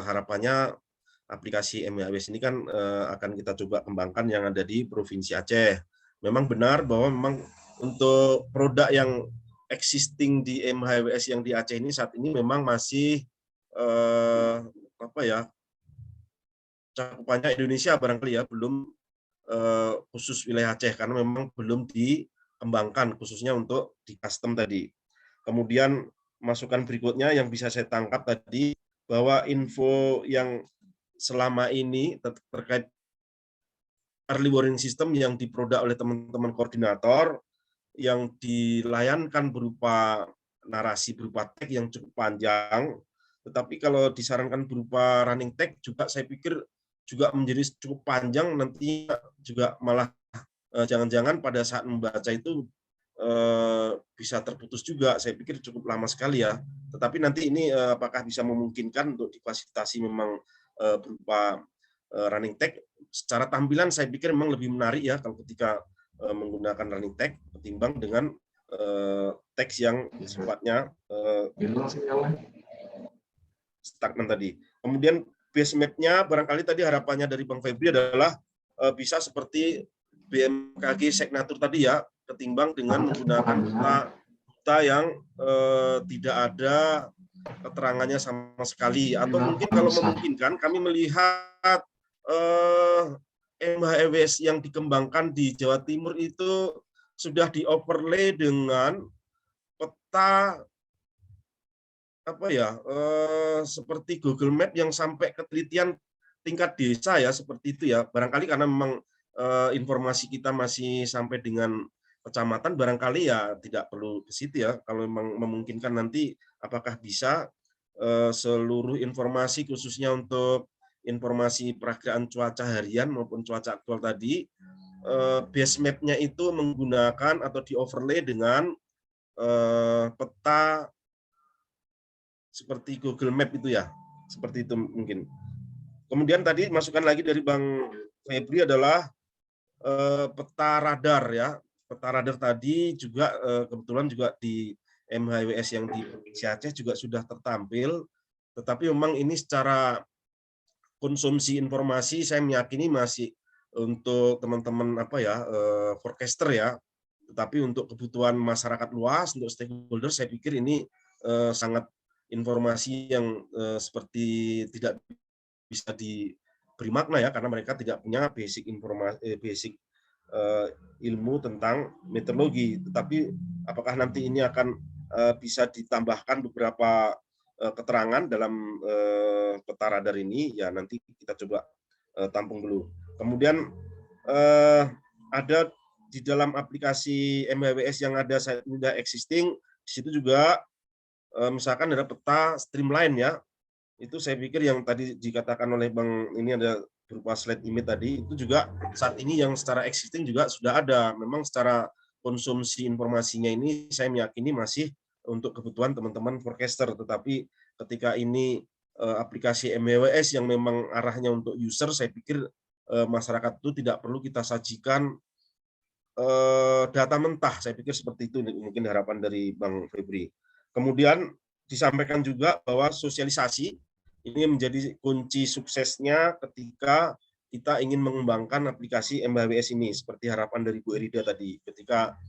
Speaker 2: harapannya aplikasi MHWS ini kan akan kita coba kembangkan yang ada di Provinsi Aceh. Memang benar bahwa memang untuk produk yang existing di MHWS yang di Aceh ini saat ini memang masih cakupannya Indonesia barangkali ya, belum khusus wilayah Aceh karena memang belum dikembangkan khususnya untuk di custom tadi. Kemudian masukan berikutnya yang bisa saya tangkap tadi bahwa info yang selama ini terkait early warning system yang diproduk oleh teman-teman koordinator yang dilayankan berupa narasi berupa tag yang cukup panjang, tetapi kalau disarankan berupa running tag juga saya pikir juga menjadi cukup panjang, nanti juga malah jangan-jangan pada saat membaca itu bisa terputus juga. Saya pikir cukup lama sekali ya. Tetapi nanti ini apakah bisa memungkinkan untuk difasilitasi memang berupa running tag. Secara tampilan saya pikir memang lebih menarik ya kalau ketika menggunakan running tag ketimbang dengan teks yang sifatnya stagnan tadi. Kemudian base map-nya barangkali tadi harapannya dari Bang Febri adalah bisa seperti BMKG Signature tadi ya, ketimbang dengan menggunakan data yang tidak ada keterangannya sama sekali. Atau mungkin kalau memungkinkan kami melihat MHWS yang dikembangkan di Jawa Timur itu sudah di-overlay dengan peta seperti Google Map yang sampai ketelitian tingkat desa ya, seperti itu ya. Barangkali karena memang informasi kita masih sampai dengan kecamatan, barangkali ya tidak perlu ke situ ya. Kalau memang memungkinkan nanti apakah bisa seluruh informasi khususnya untuk informasi perakiraan cuaca harian maupun cuaca aktual tadi, base map-nya itu menggunakan atau di-overlay dengan peta seperti Google Map itu ya, seperti itu mungkin. Kemudian tadi masukan lagi dari Bang Febri adalah peta radar ya. Peta radar tadi juga kebetulan juga di MHWS yang di Provinsi Aceh juga sudah tertampil, tetapi memang ini secara konsumsi informasi saya meyakini masih untuk teman-teman forecaster ya, tetapi untuk kebutuhan masyarakat luas, untuk stakeholder, saya pikir ini sangat informasi yang seperti tidak bisa diberi makna ya, karena mereka tidak punya basic informasi, basic ilmu tentang meteorologi. Tetapi apakah nanti ini akan bisa ditambahkan beberapa keterangan dalam peta radar ini, ya nanti kita coba tampung dulu. Kemudian ada di dalam aplikasi MHWS yang ada saat ini sudah existing, di situ juga misalkan ada peta streamline ya, itu saya pikir yang tadi dikatakan oleh Bang, ini ada berupa slide image tadi, itu juga saat ini yang secara existing juga sudah ada. Memang secara konsumsi informasinya ini saya meyakini masih untuk kebutuhan teman-teman forecaster, tetapi ketika ini aplikasi MWS yang memang arahnya untuk user, saya pikir masyarakat itu tidak perlu kita sajikan data mentah. Saya pikir seperti itu mungkin harapan dari Bang Febri. Kemudian disampaikan juga bahwa sosialisasi ini menjadi kunci suksesnya ketika kita ingin mengembangkan aplikasi MHWS ini, seperti harapan dari Bu Erida tadi. Ketika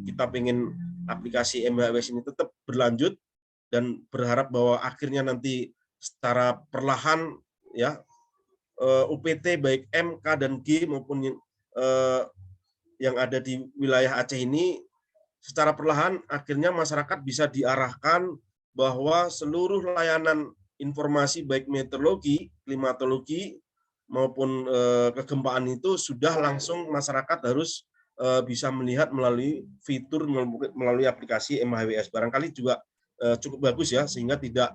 Speaker 2: kita ingin aplikasi MHWS ini tetap berlanjut dan berharap bahwa akhirnya nanti secara perlahan ya UPT baik M, K, dan G maupun yang ada di wilayah Aceh ini secara perlahan akhirnya masyarakat bisa diarahkan bahwa seluruh layanan informasi baik meteorologi, klimatologi maupun kegempaan itu sudah langsung masyarakat harus bisa melihat melalui fitur melalui aplikasi MHWS. Barangkali juga cukup bagus ya, sehingga tidak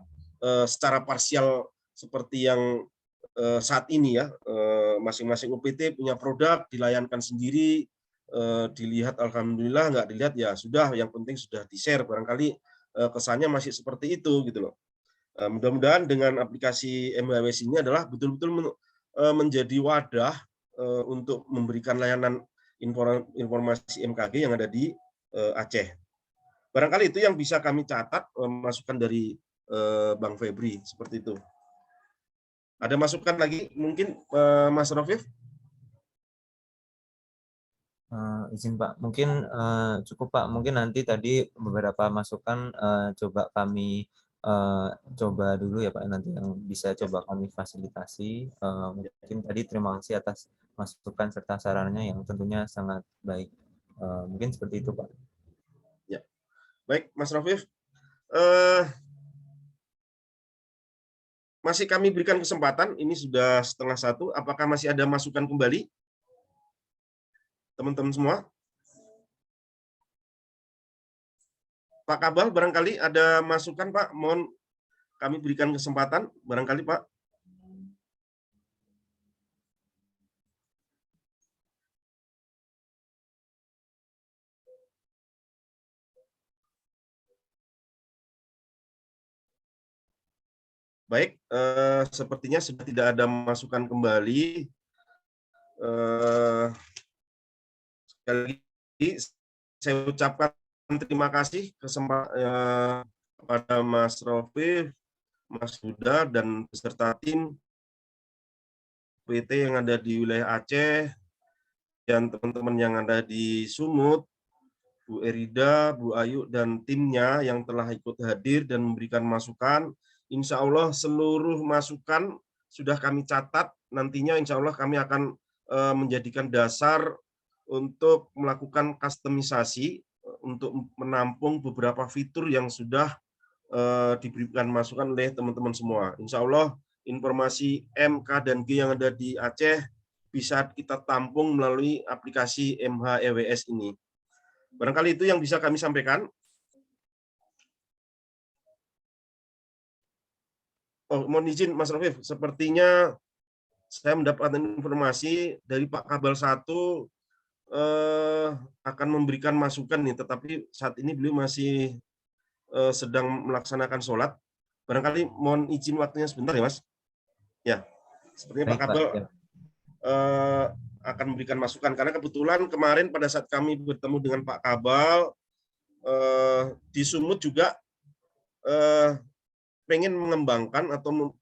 Speaker 2: secara parsial seperti yang saat ini ya, masing-masing UPT punya produk dilayankan sendiri, dilihat alhamdulillah, nggak dilihat ya sudah, yang penting sudah di-share. Barangkali kesannya masih seperti itu gitu loh. Mudah-mudahan dengan aplikasi MHWS ini adalah betul-betul menjadi wadah untuk memberikan layanan informasi MKG yang ada di Aceh. Barangkali itu yang bisa kami catat, masukan dari Bang Febri, seperti itu. Ada masukan lagi mungkin Mas Rafif?
Speaker 1: Izin Pak, mungkin cukup Pak. Mungkin nanti tadi beberapa masukan coba kami coba dulu ya Pak, nanti yang bisa coba kami fasilitasi. Mungkin tadi terima kasih atas masukan serta sarannya yang tentunya sangat baik. Mungkin seperti itu Pak.
Speaker 2: Ya, baik Mas Rafif. Masih kami berikan kesempatan, ini sudah 12:30, apakah masih ada masukan kembali? Teman-teman semua? Pak Kabal, barangkali ada masukan Pak, mohon kami berikan kesempatan, barangkali Pak. Baik, sepertinya sudah tidak ada masukan kembali. Sekali lagi saya ucapkan terima kasih kepada Mas Rofif, Mas Huda, dan beserta tim PT yang ada di wilayah Aceh, dan teman-teman yang ada di Sumut, Bu Erida, Bu Ayu, dan timnya yang telah ikut hadir dan memberikan masukan. Insya Allah seluruh masukan sudah kami catat, nantinya insya Allah kami akan menjadikan dasar untuk melakukan kustomisasi untuk menampung beberapa fitur yang sudah diberikan masukan oleh teman-teman semua. Insya Allah informasi M, K, dan G yang ada di Aceh bisa kita tampung melalui aplikasi MHWS ini. Barangkali itu yang bisa kami sampaikan. Oh, mohon izin Mas Rafif, sepertinya saya mendapatkan informasi dari Pak Kabal 1 akan memberikan masukan nih, tetapi saat ini beliau masih sedang melaksanakan sholat. Barangkali mohon izin waktunya sebentar ya Mas. Ya, sepertinya Pak Kabal akan memberikan masukan, karena kebetulan kemarin pada saat kami bertemu dengan Pak Kabal di Sumut juga pengen mengembangkan atau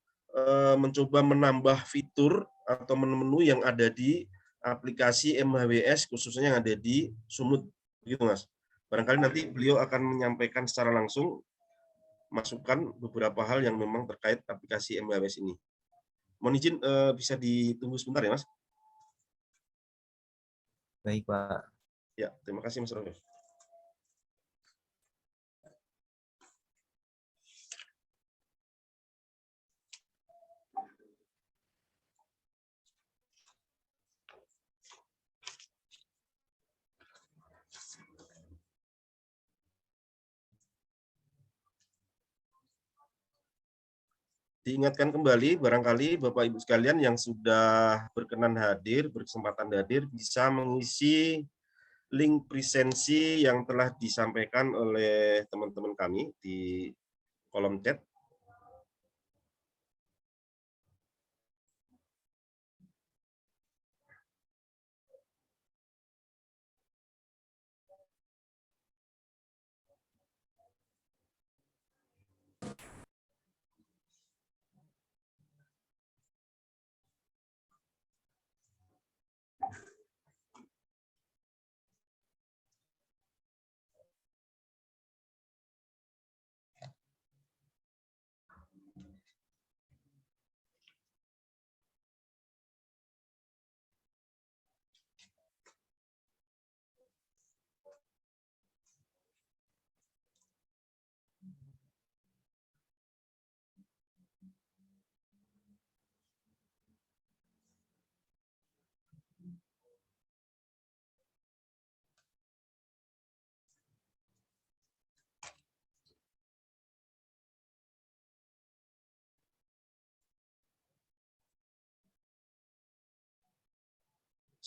Speaker 2: mencoba menambah fitur atau menu-menu yang ada di aplikasi MHWS khususnya yang ada di Sumut, begitu Mas. Barangkali nanti beliau akan menyampaikan secara langsung masukan beberapa hal yang memang terkait aplikasi MHWS ini. Mohon izin bisa ditunggu sebentar ya Mas.
Speaker 1: Baik, Pak.
Speaker 2: Ya, terima kasih Mas Rafif. Diingatkan kembali, barangkali Bapak Ibu sekalian yang sudah berkenan hadir, berkesempatan hadir, bisa mengisi link presensi yang telah disampaikan oleh teman-teman kami di kolom chat.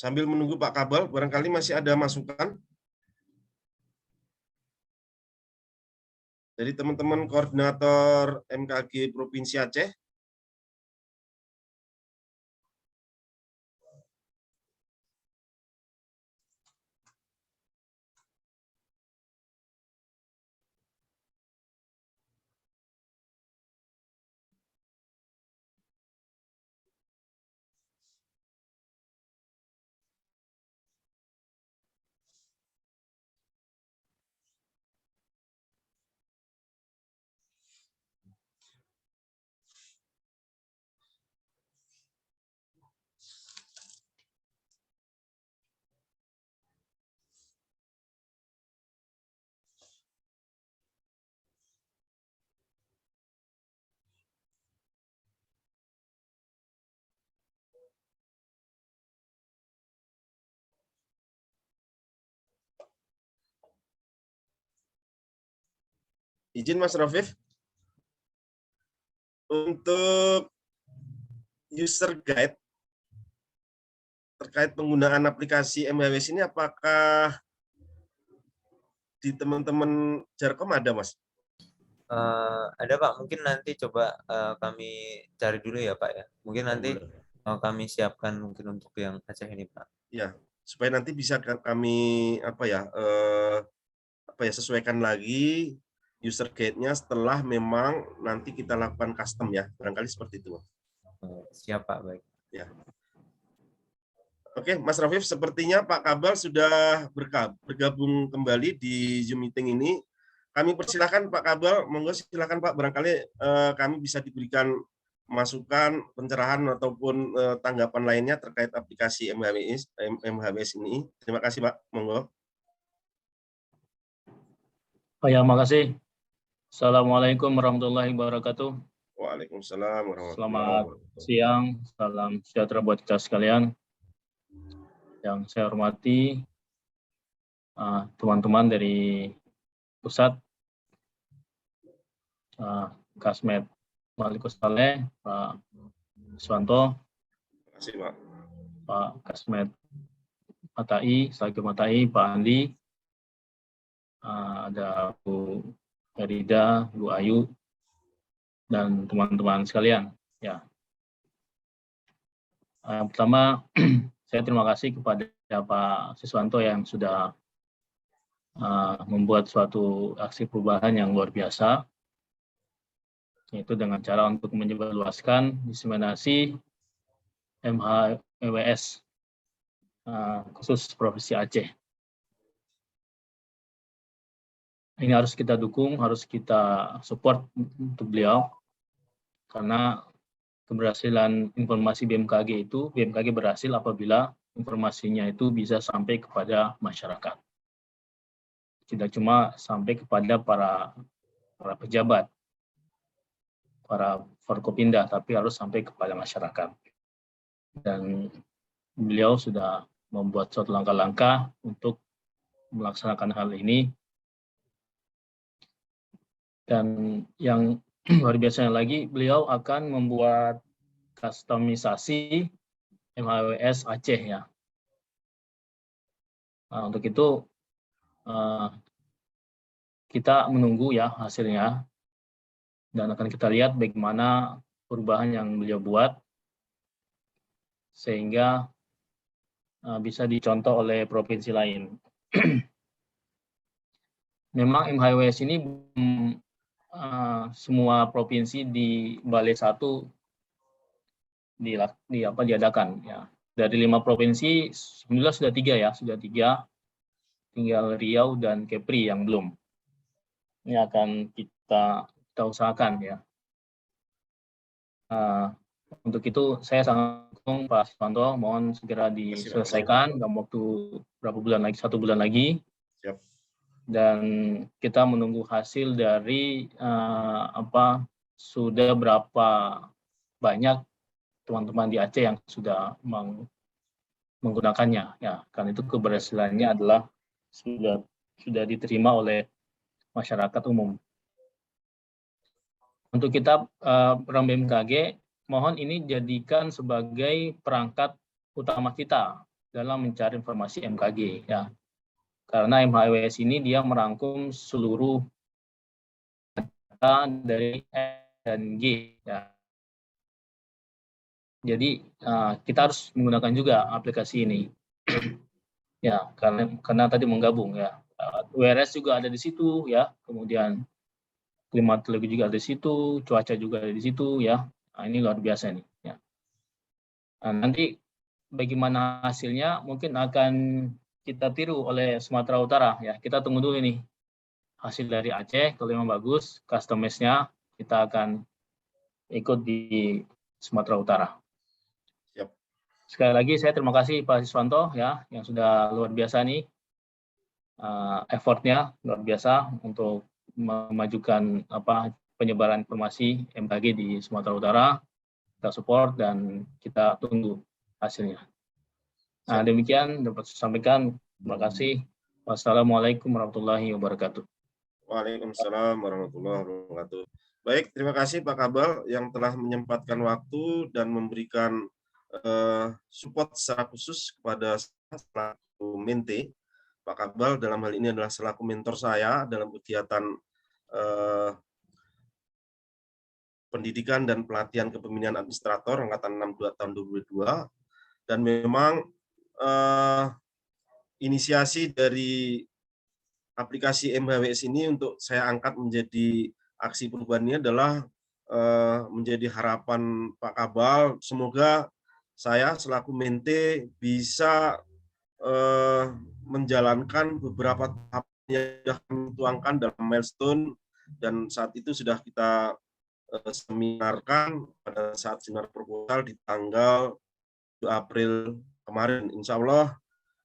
Speaker 2: Sambil menunggu Pak Kabal, barangkali masih ada masukan dari teman-teman koordinator MKG Provinsi Aceh. Izin Mas Rafif, untuk user guide terkait penggunaan aplikasi MHWS ini apakah di teman-teman Jarkom ada Mas?
Speaker 1: Ada Pak, mungkin nanti coba kami cari dulu ya Pak ya. Mungkin nanti kami siapkan mungkin untuk yang Aceh ini Pak.
Speaker 2: Ya, supaya nanti bisa kami sesuaikan lagi user guide-nya setelah memang nanti kita lakukan custom ya, barangkali seperti itu.
Speaker 1: Siap Pak, baik.
Speaker 2: Ya. Oke, Mas Rafif, sepertinya Pak Kabal sudah bergabung kembali di Zoom meeting ini. Kami persilakan Pak Kabal, monggo silakan Pak, barangkali kami bisa diberikan masukan, pencerahan ataupun tanggapan lainnya terkait aplikasi MHWS ini. Terima kasih Pak, monggo.
Speaker 10: Oh ya, makasih. Assalamualaikum warahmatullahi wabarakatuh.
Speaker 2: Waalaikumsalam warahmatullahi
Speaker 10: Selamat
Speaker 2: wabarakatuh.
Speaker 10: siang, salam sejahtera buat kita sekalian. Yang saya hormati teman-teman dari pusat, Kasmet Malikus Saleh, Pak Swanto,
Speaker 2: Terima kasih Pak.
Speaker 10: Pak Kasmet Matai, Selaku Matai, Pak Andi, ada Bu Herida, Bu Ayu, dan teman-teman sekalian. Ya, yang pertama saya terima kasih kepada Pak Siswanto yang sudah membuat suatu aksi perubahan yang luar biasa, yaitu dengan cara untuk menyebarluaskan diseminasi MHWS khusus Provinsi Aceh. Ini harus kita dukung, harus kita support untuk beliau, karena keberhasilan informasi BMKG berhasil apabila informasinya itu bisa sampai kepada masyarakat. Tidak cuma sampai kepada para pejabat, para Forkopimda, tapi harus sampai kepada masyarakat. Dan beliau sudah membuat suatu langkah-langkah untuk melaksanakan hal ini. Dan yang luar biasanya lagi, beliau akan membuat kustomisasi MHWS Aceh ya. Nah, untuk itu kita menunggu ya hasilnya, dan akan kita lihat bagaimana perubahan yang beliau buat sehingga bisa dicontoh oleh provinsi lain. Memang MHWS ini semua provinsi di Balai 1 diadakan ya. Dari 5 provinsi, alhamdulillah sudah 3 ya, tinggal Riau dan Kepri yang belum. Ini akan kita usahakan ya. Untuk itu saya sangat mendukung Pak Siswanto, mohon segera diselesaikan dalam waktu berapa bulan lagi, 1 bulan lagi.
Speaker 2: Siap.
Speaker 10: Dan kita menunggu hasil dari sudah berapa banyak teman-teman di Aceh yang sudah menggunakannya ya, karena itu keberhasilannya adalah sudah diterima oleh masyarakat umum. Untuk kita orang BMKG, mohon ini jadikan sebagai perangkat utama kita dalam mencari informasi MKG ya. Karena MHWS ini dia merangkum seluruh data dari N dan G ya. Jadi kita harus menggunakan juga aplikasi ini ya, karena tadi menggabung ya. WRS juga ada di situ ya, kemudian klimatologi juga ada di situ, cuaca juga ada di situ ya. Nah, ini luar biasa nih ya. Nah, nanti bagaimana hasilnya mungkin akan kita tiru oleh Sumatera Utara ya. Kita tunggu dulu nih hasil dari Aceh. Kalau memang bagus, customize-nya kita akan ikut di Sumatera Utara.
Speaker 2: Siap.
Speaker 10: Sekali lagi saya terima kasih Pak Siswanto ya, yang sudah luar biasa nih effortnya luar biasa untuk memajukan penyebaran informasi MKG di Sumatera Utara. Kita support dan kita tunggu hasilnya. Nah, demikian dapat saya sampaikan. Terima kasih. Wassalamualaikum warahmatullahi wabarakatuh.
Speaker 2: Waalaikumsalam warahmatullahi wabarakatuh. Baik, terima kasih Pak Kabal yang telah menyempatkan waktu dan memberikan support secara khusus kepada selaku Mente. Pak Kabal dalam hal ini adalah selaku mentor saya dalam kegiatan pendidikan dan pelatihan kepemimpinan administrator angkatan 62 tahun 2022, dan memang inisiasi dari aplikasi MHWS ini untuk saya angkat menjadi aksi perubahannya adalah menjadi harapan Pak Kabal. Semoga saya selaku Mente bisa menjalankan beberapa tahap yang sudah kami tuangkan dalam milestone, dan saat itu sudah kita seminarkan pada saat seminar proposal di tanggal 2 April kemarin. Insya Allah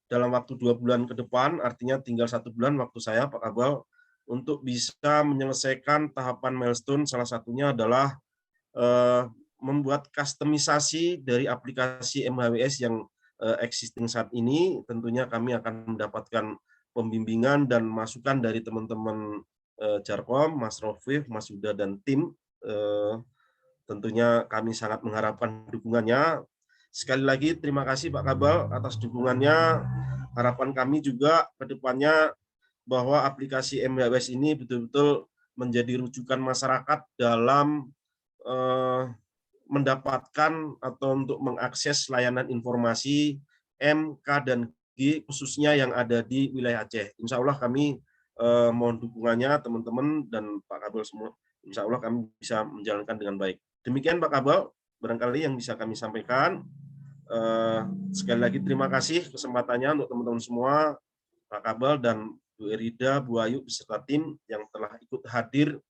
Speaker 2: dalam waktu 2 bulan ke depan, artinya tinggal 1 bulan waktu saya Pak Kabal untuk bisa menyelesaikan tahapan milestone. Salah satunya adalah membuat kustomisasi dari aplikasi MHWS yang existing saat ini. Tentunya kami akan mendapatkan pembimbingan dan masukan dari teman-teman Jarkom, Mas Rofif, Mas Yuda, dan tim. Tentunya kami sangat mengharapkan dukungannya. Sekali lagi terima kasih Pak Kabal atas dukungannya. Harapan kami juga ke depannya bahwa aplikasi MHWS ini betul-betul menjadi rujukan masyarakat dalam mendapatkan atau untuk mengakses layanan informasi M, K, dan G khususnya yang ada di wilayah Aceh. Insya Allah kami mohon dukungannya teman-teman dan Pak Kabal semua. Insya Allah kami bisa menjalankan dengan baik. Demikian Pak Kabal, barangkali yang bisa kami sampaikan. Sekali lagi terima kasih kesempatannya untuk teman-teman semua, Pak Kabel dan Bu Erida, Bu Ayu beserta tim yang telah ikut hadir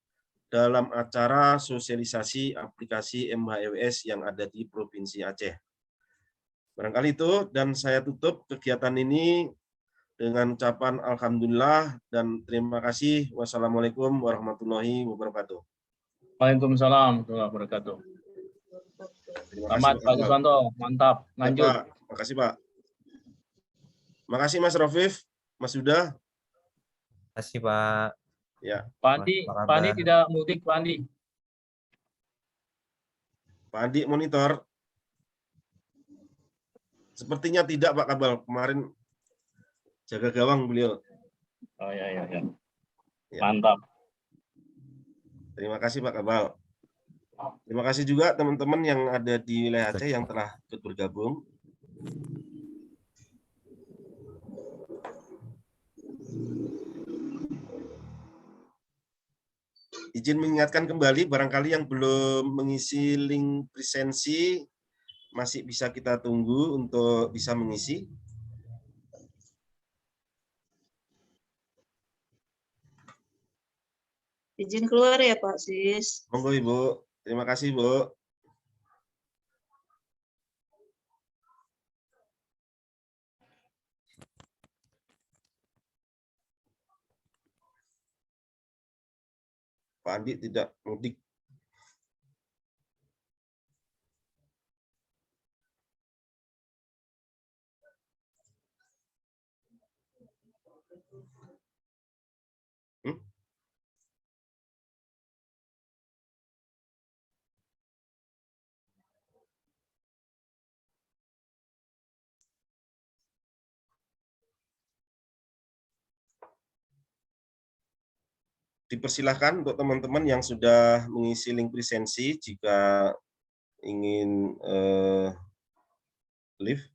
Speaker 2: dalam acara sosialisasi aplikasi MHEWS yang ada di Provinsi Aceh. Barangkali itu, dan saya tutup kegiatan ini dengan ucapan alhamdulillah dan terima kasih. Wassalamualaikum warahmatullahi wabarakatuh.
Speaker 10: Waalaikumsalam warahmatullahi wabarakatuh.
Speaker 2: Terima
Speaker 10: Selamat
Speaker 2: kasih,
Speaker 10: Pak Guswanto, mantap.
Speaker 2: Ya,
Speaker 10: Lanjut.
Speaker 2: Pak. Makasih, Pak. Makasih Mas Rofif, Mas Yuda.
Speaker 1: Kasih Pak.
Speaker 2: Ya.
Speaker 10: Pak Andi tidak mudik, Pak Andi.
Speaker 2: Pak Andi monitor. Sepertinya tidak, Pak Kabel. Kemarin jaga gawang beliau.
Speaker 10: Oh ya.
Speaker 2: Ya.
Speaker 10: Mantap.
Speaker 2: Terima kasih Pak Kabel. Terima kasih juga teman-teman yang ada di wilayah Aceh yang telah ikut bergabung. Izin mengingatkan kembali, barangkali yang belum mengisi link presensi masih bisa kita tunggu untuk bisa mengisi.
Speaker 11: Izin keluar ya Pak Sis.
Speaker 2: Monggo Ibu, terima kasih Bu. Pak Andi tidak mudik. Dipersilahkan untuk teman-teman yang sudah mengisi link presensi jika ingin live.